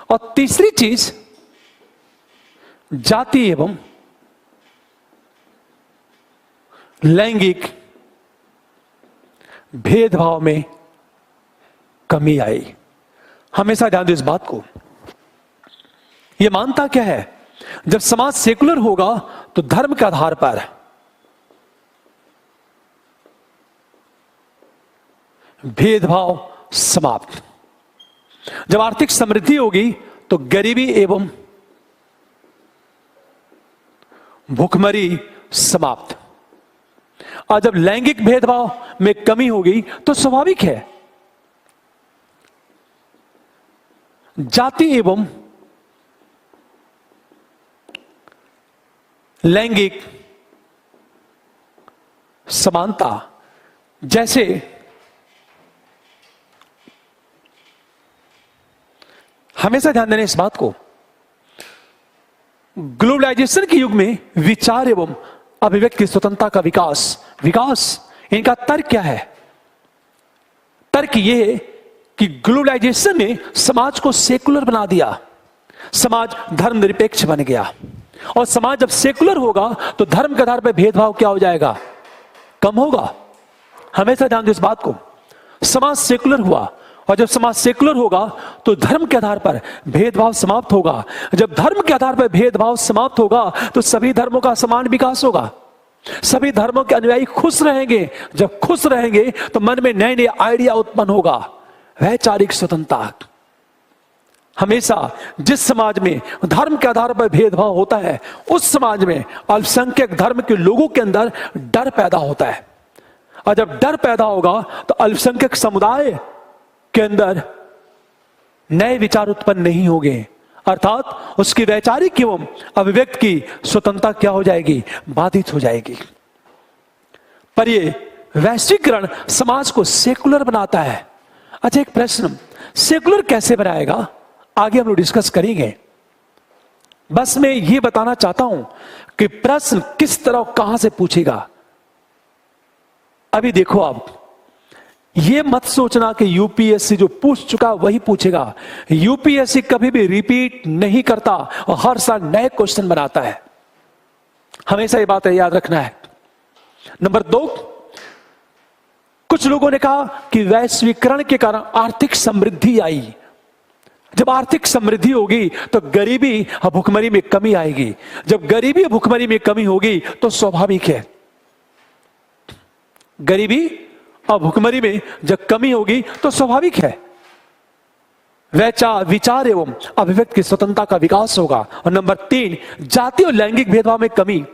S1: और तीसरी चीज जाति एवं लैंगिक भेदभाव में कमी आई। हमेशा ध्यान दो इस बात को। यह मानता क्या है, जब समाज सेकुलर होगा तो धर्म के आधार पर भेदभाव समाप्त, जब आर्थिक समृद्धि होगी तो गरीबी एवं भूखमरी समाप्त, और जब लैंगिक भेदभाव में कमी होगी तो स्वाभाविक है जाति एवं लैंगिक समानता। जैसे हमेशा ध्यान देना इस बात को, ग्लोबलाइजेशन के युग में विचार एवं अभिव्यक्ति की स्वतंत्रता का विकास इनका तर्क क्या है? तर्क यह है कि ग्लोबलाइजेशन ने समाज को सेकुलर बना दिया, समाज धर्मनिरपेक्ष बन गया, और समाज जब सेकुलर होगा तो धर्म के आधार पर भेदभाव क्या हो जाएगा? कम होगा। हमेशा ध्यान दो इस बात को, समाज सेकुलर हुआ और जब समाज सेकुलर होगा तो धर्म के आधार पर भेदभाव समाप्त होगा। जब धर्म के आधार पर भेदभाव समाप्त होगा तो सभी धर्मों का समान विकास होगा, सभी धर्मों के अनुयायी खुश रहेंगे। जब खुश रहेंगे तो मन में नए नए आइडिया उत्पन्न होगा। वैचारिक स्वतंत्रता। हमेशा जिस समाज में धर्म के आधार पर भेदभाव होता है उस समाज में अल्पसंख्यक धर्म के लोगों के अंदर डर पैदा होता है, और जब डर पैदा होगा तो अल्पसंख्यक समुदाय के अंदर नए विचार उत्पन्न नहीं होंगे, अर्थात उसकी वैचारिक एवं अभिव्यक्त की स्वतंत्रता क्या हो जाएगी, बाधित हो जाएगी। पर यह वैश्वीकरण समाज को सेकुलर बनाता है। अच्छा, एक प्रश्न, सेकुलर कैसे बनाएगा आगे हम लोग डिस्कस करेंगे। बस मैं यह बताना चाहता हूं कि प्रश्न किस तरह कहां से पूछेगा। अभी देखो, आप ये मत सोचना कि यूपीएससी जो पूछ चुका वही पूछेगा। यूपीएससी कभी भी रिपीट नहीं करता और हर साल नए क्वेश्चन बनाता है। हमेशा ये बात याद रखना है। नंबर 2, कुछ लोगों ने कहा कि वैश्वीकरण के कारण आर्थिक समृद्धि आई। जब आर्थिक समृद्धि होगी तो गरीबी और भुखमरी में कमी आएगी। जब गरीबी और भुखमरी में कमी होगी तो स्वाभाविक है, गरीबी और भुखमरी में जब कमी होगी तो स्वाभाविक है विचार एवं अभिव्यक्ति की स्वतंत्रता का विकास होगा। और नंबर 3, जाति और लैंगिक भेदभाव में कमी।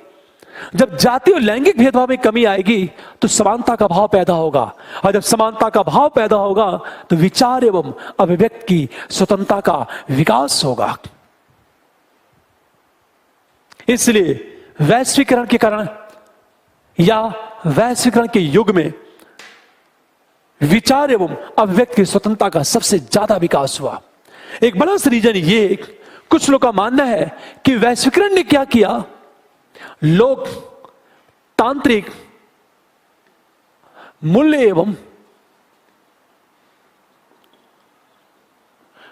S1: जब जाति और लैंगिक भेदभाव में कमी आएगी तो समानता का भाव पैदा होगा, और जब समानता का भाव पैदा होगा तो विचार एवं अभिव्यक्ति की स्वतंत्रता का विकास होगा। इसलिए वैश्वीकरण के कारण या वैश्वीकरण के युग में विचार एवं अभिव्यक्ति की स्वतंत्रता का सबसे ज्यादा विकास हुआ। एक बड़ा सा रीजन ये, कुछ लोग का मानना है कि वैश्वीकरण ने क्या किया, लोग तांत्रिक मूल्य एवं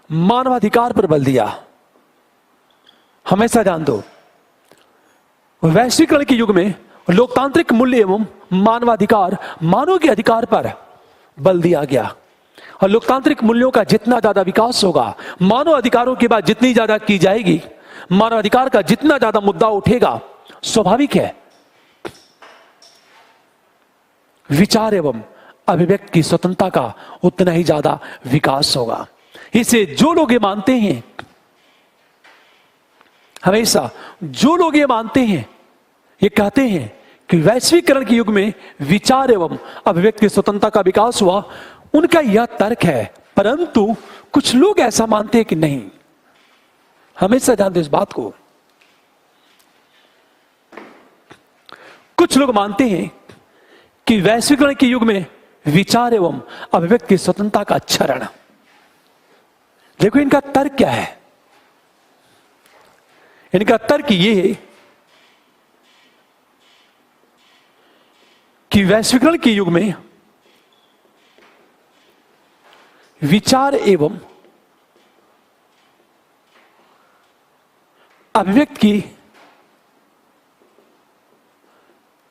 S1: मानवाधिकार पर बल दिया। हमेशा जान दो, वैश्वीकरण के युग में लोकतांत्रिक मूल्य एवं मानवाधिकार, मानव के अधिकार पर बल दिया गया। और लोकतांत्रिक मूल्यों का जितना ज्यादा विकास होगा, मानव अधिकारों की बात जितनी ज्यादा की जाएगी, मानव अधिकार का जितना ज्यादा मुद्दा उठेगा, स्वाभाविक है विचार एवं अभिव्यक्ति की स्वतंत्रता का उतना ही ज्यादा विकास होगा। इसे जो लोग ये मानते हैं, हमेशा जो लोग ये मानते हैं, ये कहते हैं कि वैश्वीकरण के युग में विचार एवं अभिव्यक्ति की स्वतंत्रता का विकास हुआ, उनका यह तर्क है। परंतु कुछ लोग ऐसा मानते हैं कि नहीं। हमेशा जानते इस बात को, कुछ लोग मानते हैं कि वैश्वीकरण के युग में विचार एवं अभिव्यक्ति की स्वतंत्रता का क्षरण। देखो इनका तर्क क्या है। इनका तर्क ये है कि वैश्वीकरण के युग में विचार एवं अभिव्यक्ति की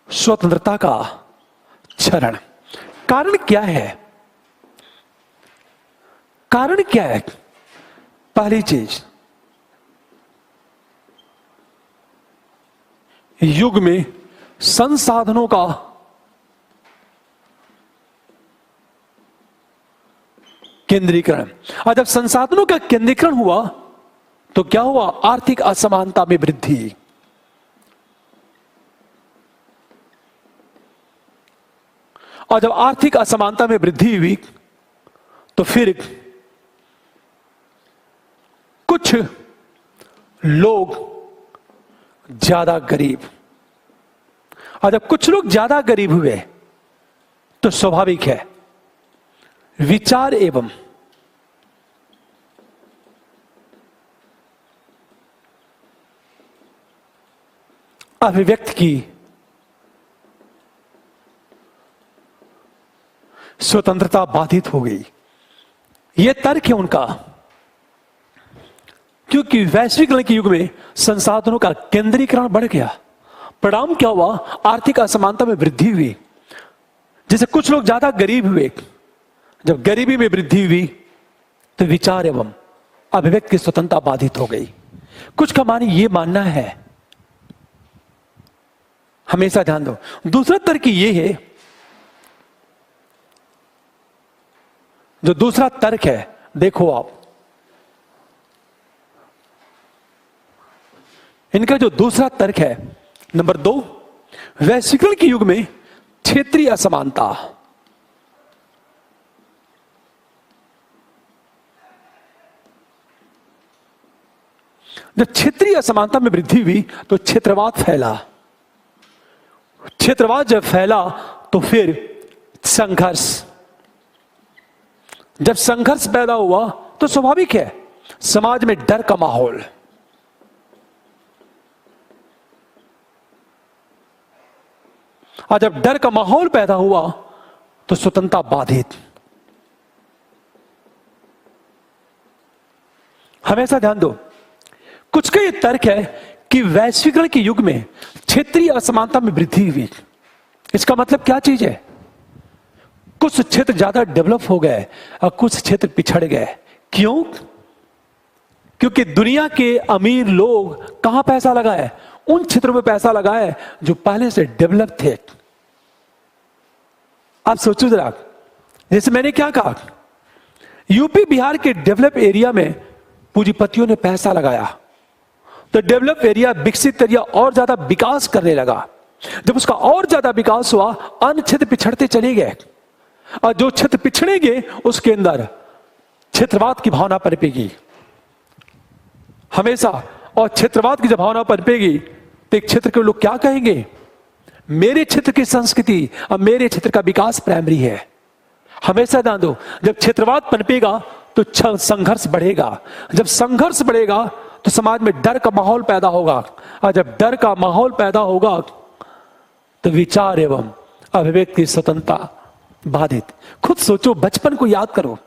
S1: स्वतंत्रता का क्षरण। कारण क्या है? कारण क्या है? पहली चीज, युग में संसाधनों का केंद्रीकरण। और जब संसाधनों का केंद्रीकरण हुआ तो क्या हुआ? आर्थिक असमानता में वृद्धि। और जब आर्थिक असमानता में वृद्धि हुई तो फिर कुछ लोग ज्यादा गरीब, और जब कुछ लोग ज्यादा गरीब हुए तो स्वाभाविक है विचार एवं अभिव्यक्ति की स्वतंत्रता बाधित हो गई। यह तर्क है उनका, क्योंकि वैश्वीकरण के युग में संसाधनों का केंद्रीकरण बढ़ गया। परिणाम क्या हुआ? आर्थिक असमानता में वृद्धि हुई। जैसे कुछ लोग ज्यादा गरीब हुए, जब गरीबी में वृद्धि हुई तो विचार एवं अभिव्यक्ति की स्वतंत्रता बाधित हो गई। कुछ का ये मानना है, हमेशा ध्यान दो। दूसरा तर्क ये है, जो दूसरा तर्क है, देखो आप, इनका जो दूसरा तर्क है, नंबर 2, वैश्वीकरण के युग में क्षेत्रीय असमानता। जब क्षेत्रीय असमानता में वृद्धि हुई तो क्षेत्रवाद फैला। क्षेत्रवाद जब फैला तो फिर संघर्ष। जब संघर्ष पैदा हुआ तो स्वाभाविक है समाज में डर का माहौल। और जब डर का माहौल पैदा हुआ तो स्वतंत्रता बाधित। हमेशा ध्यान दो, कुछ का यह तर्क है कि वैश्वीकरण के युग में क्षेत्रीय असमानता में वृद्धि हुई। इसका मतलब क्या चीज है? कुछ क्षेत्र ज्यादा डेवलप हो गए और कुछ क्षेत्र पिछड़ गए। क्यों? क्योंकि दुनिया के अमीर लोग कहां पैसा लगाए? उन क्षेत्रों में पैसा लगाए जो पहले से डेवलप थे। आप सोचो जरा, जैसे मैंने क्या कहा, यूपी बिहार के डेवलप एरिया में पूंजीपतियों ने पैसा लगाया तो डेवलप एरिया, विकसित एरिया और ज्यादा विकास करने लगा। जब उसका और ज्यादा विकास हुआ, अन्य क्षेत्र पिछड़ते चले गए और जो क्षेत्र पिछड़ेंगे उसके अंदर क्षेत्रवाद की भावना पनपेगी हमेशा। और क्षेत्रवाद की जब भावना पनपेगी तो एक क्षेत्र के लोग क्या कहेंगे? मेरे क्षेत्र की संस्कृति और मेरे क्षेत्र का विकास प्राइमरी है। हमेशा ध्यान दो, जब क्षेत्रवाद पनपेगा तो संघर्ष बढ़ेगा। जब संघर्ष बढ़ेगा तो समाज में डर का माहौल पैदा होगा और जब डर का माहौल पैदा होगा तो विचार एवं अभिव्यक्ति की स्वतंत्रता बाधित। खुद सोचो, बचपन को याद करो,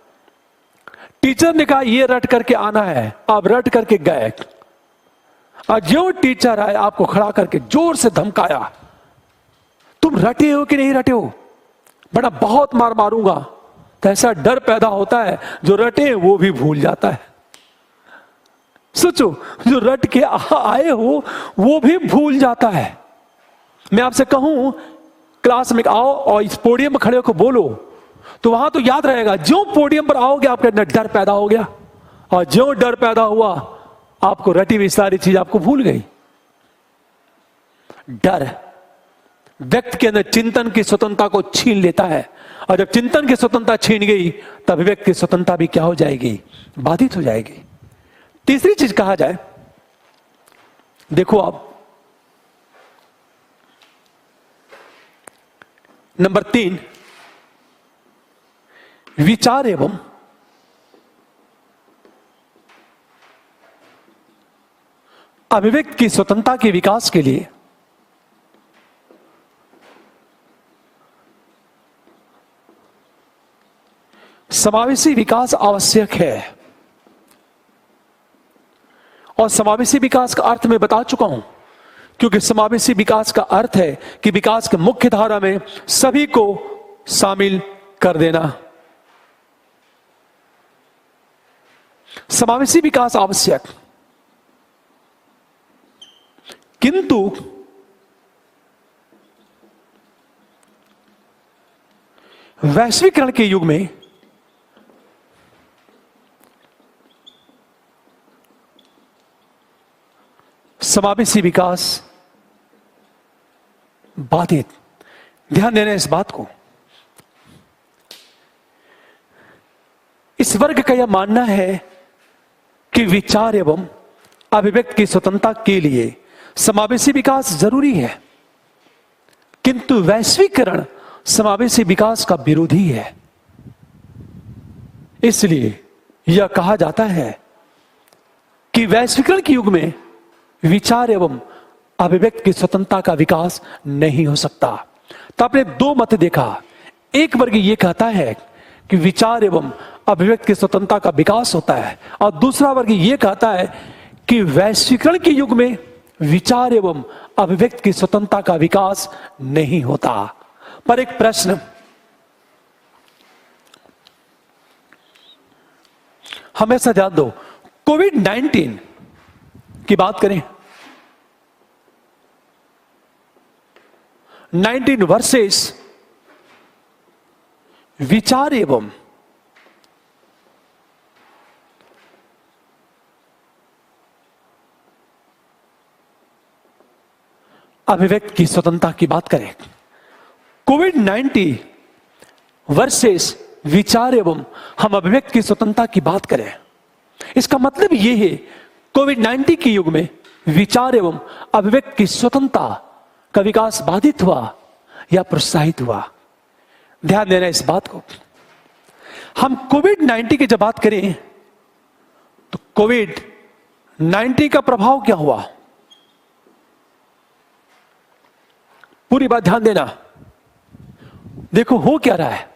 S1: टीचर ने कहा ये रट करके आना है, आप रट करके गए और जो टीचर आए आपको खड़ा करके जोर से धमकाया, तुम रटे हो कि नहीं रटे हो? बड़ा बहुत मार मारूंगा। तो ऐसा डर पैदा होता है, जो रटे वो भी भूल जाता है। सोचो, जो रट के आए हो वो भी भूल जाता है। मैं आपसे कहूं क्लास में आओ और इस पोडियम पर खड़े होकर बोलो तो वहां तो याद रहेगा। जो पोडियम पर आओगे आपके अंदर डर पैदा हो गया और जो डर पैदा हुआ आपको रटी हुई सारी चीज आपको भूल गई। डर व्यक्ति के अंदर चिंतन की स्वतंत्रता को छीन लेता है और जब चिंतन की स्वतंत्रता छीन गई तब व्यक्ति की स्वतंत्रता भी क्या हो जाएगी? बाधित हो जाएगी। तीसरी चीज कहा जाए, देखो आप, नंबर 3, विचार एवं अभिव्यक्ति की स्वतंत्रता के विकास के लिए समावेशी विकास आवश्यक है। और समावेशी विकास का अर्थ मैं बता चुका हूं, क्योंकि समावेशी विकास का अर्थ है कि विकास के मुख्य धारा में सभी को शामिल कर देना। समावेशी विकास आवश्यक, किंतु वैश्वीकरण के युग में समावेशी विकास बाधित। ध्यान देना इस बात को। इस वर्ग का यह मानना है कि विचार एवं अभिव्यक्ति की स्वतंत्रता के लिए समावेशी विकास जरूरी है, किंतु वैश्वीकरण समावेशी विकास का विरोधी है। इसलिए यह कहा जाता है कि वैश्वीकरण के युग में विचार एवं अभिव्यक्ति की स्वतंत्रता का विकास नहीं हो सकता। तो आपने 2 मत देखा। एक वर्ग ये कहता है कि विचार एवं अभिव्यक्ति की स्वतंत्रता का विकास होता है और दूसरा वर्ग ये कहता है कि वैश्वीकरण के युग में विचार एवं अभिव्यक्ति की स्वतंत्रता का विकास नहीं होता। पर एक प्रश्न, हमेशा ध्यान दो, कोविड-19 की बात करें, 19 वर्सेस विचार एवं अभिव्यक्ति की स्वतंत्रता की बात करें, कोविड-19 वर्सेस विचार एवं हम अभिव्यक्ति की स्वतंत्रता की बात करें, इसका मतलब यह है कोविड-19 के युग में विचार एवं अभिव्यक्ति की स्वतंत्रता का विकास बाधित हुआ या प्रोत्साहित हुआ। ध्यान देना इस बात को। हम कोविड-19 की जब बात करें तो कोविड-19 का प्रभाव क्या हुआ, पूरी बात ध्यान देना। देखो हो क्या रहा है।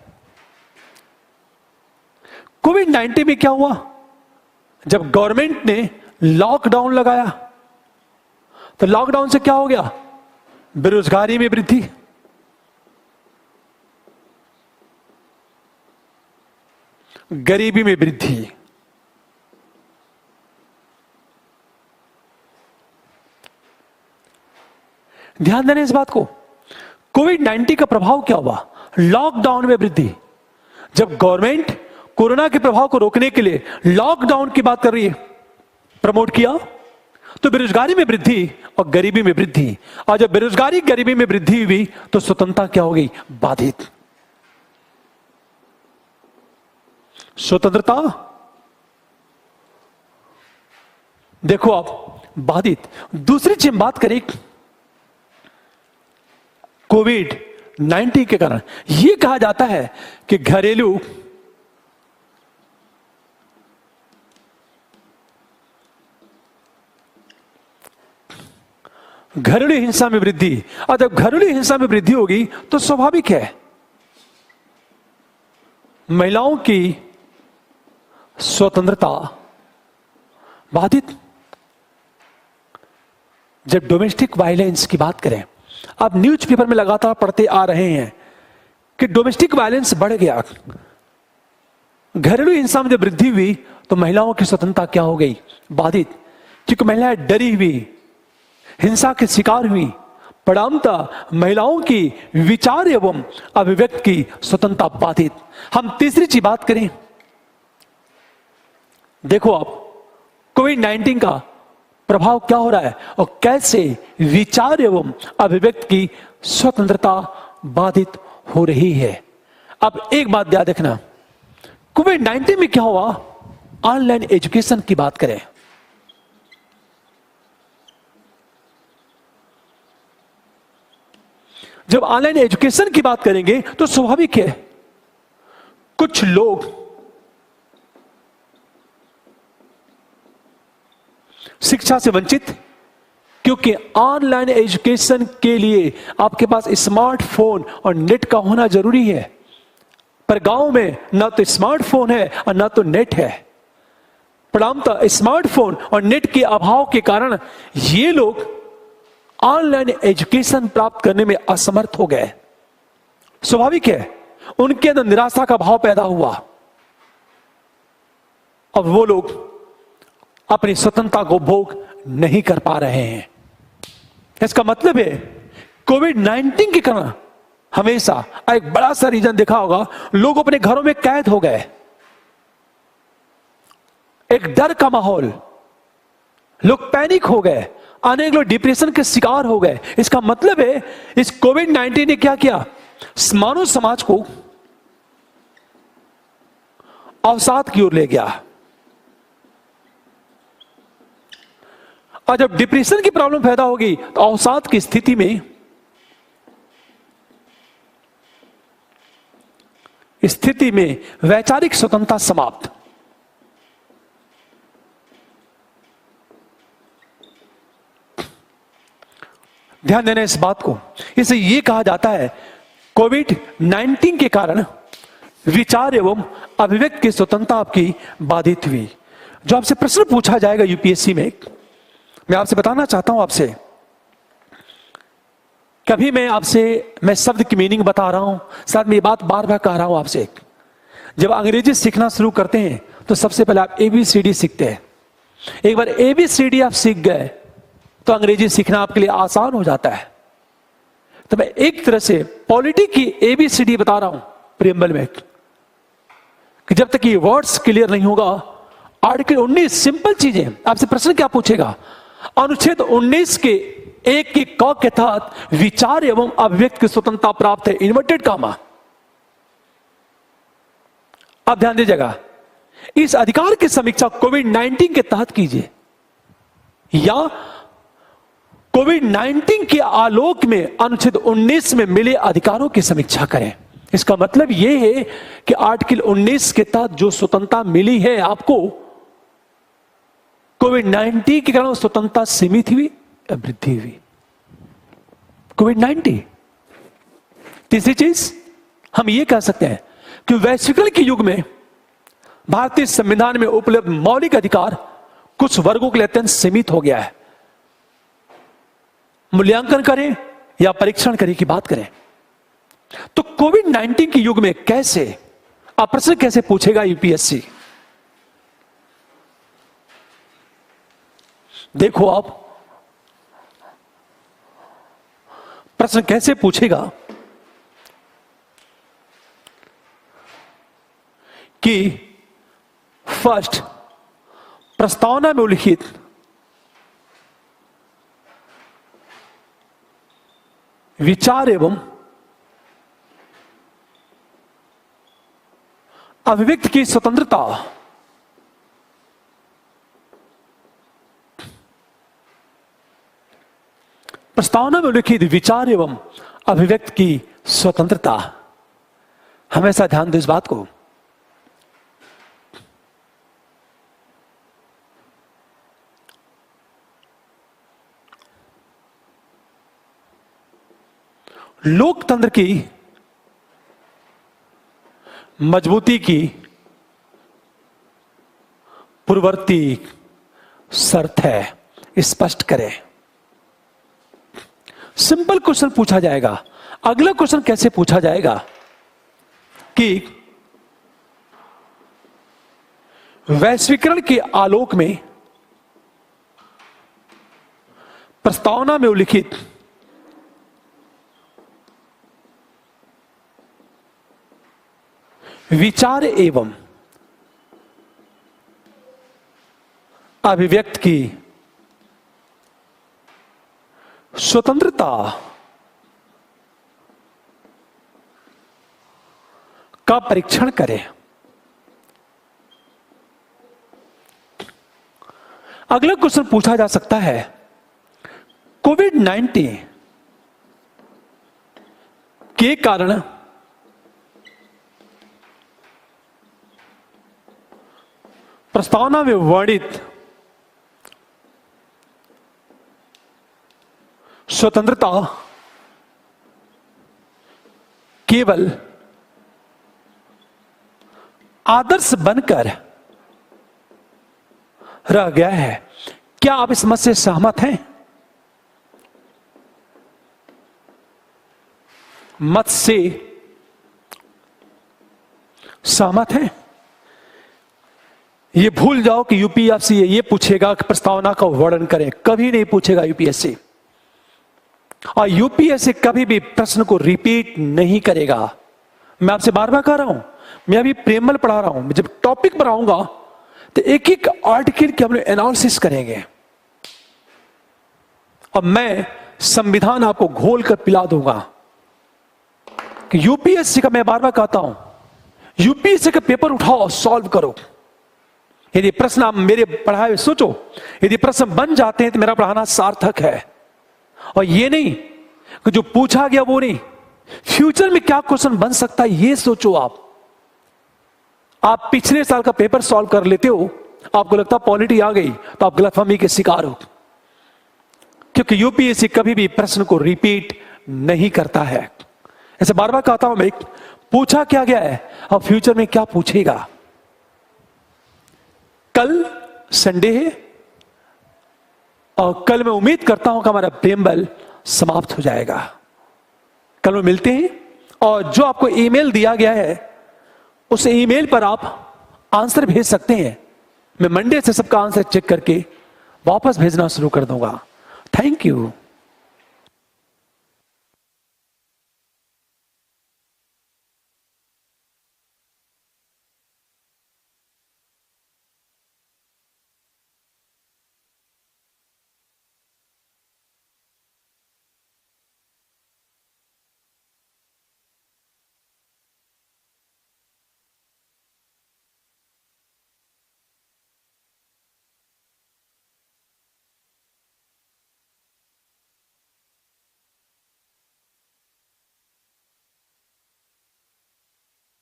S1: कोविड-19 में क्या हुआ, जब गवर्नमेंट ने लॉकडाउन लगाया तो लॉकडाउन से क्या हो गया, बेरोजगारी में वृद्धि, गरीबी में वृद्धि। ध्यान देना इस बात को। कोविड-19 का प्रभाव क्या हुआ, लॉकडाउन में वृद्धि। जब गवर्नमेंट कोरोना के प्रभाव को रोकने के लिए लॉकडाउन की बात कर रही है, प्रमोट किया, तो बेरोजगारी में वृद्धि और गरीबी में वृद्धि। और जब बेरोजगारी गरीबी में वृद्धि हुई तो स्वतंत्रता क्या हो गई, बाधित। स्वतंत्रता देखो आप बाधित। दूसरी चीज बात करें कोविड-19 के कारण, यह कहा जाता है कि घरेलू हिंसा में वृद्धि। और जब घरेलू हिंसा में वृद्धि होगी तो स्वाभाविक है महिलाओं की स्वतंत्रता बाधित। जब डोमेस्टिक वायलेंस की बात करें, आप न्यूज़पेपर में लगातार पढ़ते आ रहे हैं कि डोमेस्टिक वायलेंस बढ़ गया, घरेलू हिंसा में जब वृद्धि हुई तो महिलाओं की स्वतंत्रता क्या हो गई, बाधित। क्योंकि महिलाएं डरी हुई, हिंसा के शिकार हुई, परिणामतः महिलाओं की विचार एवं अभिव्यक्ति की स्वतंत्रता बाधित। हम तीसरी चीज बात करें, देखो आप कोविड-19 का प्रभाव क्या हो रहा है और कैसे विचार एवं अभिव्यक्ति की स्वतंत्रता बाधित हो रही है। अब एक बात याद रखना, कोविड-19 में क्या हुआ, ऑनलाइन एजुकेशन की बात करें, जब ऑनलाइन एजुकेशन की बात करेंगे तो स्वाभाविक है कुछ लोग शिक्षा से वंचित, क्योंकि ऑनलाइन एजुकेशन के लिए आपके पास स्मार्टफोन और नेट का होना जरूरी है। पर गांव में ना तो स्मार्टफोन है और ना तो नेट है। परिणामतः स्मार्टफोन और नेट के अभाव के कारण ये लोग ऑनलाइन एजुकेशन प्राप्त करने में असमर्थ हो गए। स्वाभाविक है उनके अंदर निराशा का भाव पैदा हुआ। अब वो लोग अपनी स्वतंत्रता को भोग नहीं कर पा रहे हैं। इसका मतलब है कोविड-19 के कारण हमेशा एक बड़ा सा रीजन देखा होगा, लोग अपने घरों में कैद हो गए, एक डर का माहौल, लोग पैनिक हो गए, अनेक लोग डिप्रेशन के शिकार हो गए। इसका मतलब है इस कोविड-19 ने क्या किया, मानव समाज को अवसाद की ओर ले गया। और जब डिप्रेशन की प्रॉब्लम पैदा होगी तो अवसाद की स्थिति में वैचारिक स्वतंत्रता समाप्त। ध्यान देना इस बात को। इसे यह कहा जाता है कोविड-19 के कारण विचार एवं अभिव्यक्ति की स्वतंत्रता आपकी बाधित हुई। जो आपसे प्रश्न पूछा जाएगा यूपीएससी में, मैं आपसे बताना चाहता हूं आपसे, कभी मैं शब्द की मीनिंग बता रहा हूं, साथ में ये बात बार बार कह रहा हूं आपसे, जब अंग्रेजी सीखना शुरू करते हैं तो सबसे पहले आप ABCD सीखते हैं। एक बार ABCD आप सीख गए तो अंग्रेजी सीखना आपके लिए आसान हो जाता है। तो मैं एक तरह से पॉलिटी की ABCD बता रहा हूं प्रीएम्बल में, कि जब तक ये वर्ड्स क्लियर नहीं होगा, आर्टिकल 19 सिंपल चीजें। आपसे प्रश्न क्या पूछेगा? अनुच्छेद 19 के 1 की क के तहत विचार एवं अभिव्यक्ति की स्वतंत्रता प्राप्त है, इन्वर्टेड कामा। आप ध्यान दीजिएगा, इस अधिकार की समीक्षा कोविड-19 के तहत कीजिए या कोविड-19 के आलोक में अनुच्छेद 19 में मिले अधिकारों की समीक्षा करें। इसका मतलब यह है कि आर्टिकल 19 के तहत जो स्वतंत्रता मिली है आपको, कोविड-19 के कारण स्वतंत्रता सीमित हुई या वृद्धि हुई? कोविड-19। तीसरी चीज हम यह कह सकते हैं कि वैश्वीकरण के युग में भारतीय संविधान में उपलब्ध मौलिक अधिकार कुछ वर्गों के लिए अत्यंत सीमित हो गया है। मूल्यांकन करें या परीक्षण करें की बात करें, तो कोविड-19 के युग में कैसे, आप प्रश्न कैसे पूछेगा यूपीएससी? देखो, आप प्रश्न कैसे पूछेगा कि फर्स्ट, प्रस्तावना में उल्लिखित विचार एवं अभिव्यक्ति की स्वतंत्रता प्रस्तावना में उल्लिखित विचार एवं अभिव्यक्ति की स्वतंत्रता, हमेशा ध्यान दो इस बात को। लोकतंत्र की मजबूती की पूर्ववर्ती शर्त है, स्पष्ट करें। सिंपल क्वेश्चन पूछा जाएगा। अगला क्वेश्चन कैसे पूछा जाएगा कि वैश्वीकरण के आलोक में प्रस्तावना में उल्लिखित विचार एवं अभिव्यक्ति की स्वतंत्रता का परीक्षण करें। अगला क्वेश्चन पूछा जा सकता है, कोविड-19 के कारण प्रस्तावना में वर्णित स्वतंत्रता केवल आदर्श बनकर रह गया है। क्या आप इस मत से सहमत हैं? मत से सहमत हैं? ये भूल जाओ कि यूपीएससी ये पूछेगा कि प्रस्तावना का वर्णन करें, कभी नहीं पूछेगा यूपीएससी। और यूपीएससी कभी भी प्रश्न को रिपीट नहीं करेगा। मैं आपसे बार बार कह रहा हूं, मैं अभी प्रेमल पढ़ा रहा हूं, जब टॉपिक पढ़ाऊंगा तो एक एक आर्टिकल के हम लोग एनालिसिस करेंगे और मैं संविधान आपको घोल कर पिला दूंगा। कि यूपीएससी का मैं बार बार कहता हूं, यूपीएससी का पेपर उठाओ और सॉल्व करो। यदि प्रश्न आप मेरे पढ़ाए हुए सोचो, यदि प्रश्न बन जाते हैं तो मेरा पढ़ाना सार्थक है। और ये नहीं कि जो पूछा गया वो नहीं, फ्यूचर में क्या क्वेश्चन बन सकता है ये सोचो। आप पिछले साल का पेपर सॉल्व कर लेते हो, आपको लगता पॉलिटी आ गई, तो आप गलतफहमी के शिकार हो। क्योंकि यूपीएससी कभी भी प्रश्न को रिपीट नहीं करता है। ऐसे बार बार कहता हूं मैं, पूछा क्या गया है और फ्यूचर में क्या पूछेगा। कल संडे है और कल मैं उम्मीद करता हूं कि हमारा प्रेमबल समाप्त हो जाएगा। कल वो मिलते हैं और जो आपको ईमेल दिया गया है उस ईमेल पर आप आंसर भेज सकते हैं। मैं मंडे से सबका आंसर चेक करके वापस भेजना शुरू कर दूंगा। Thank you.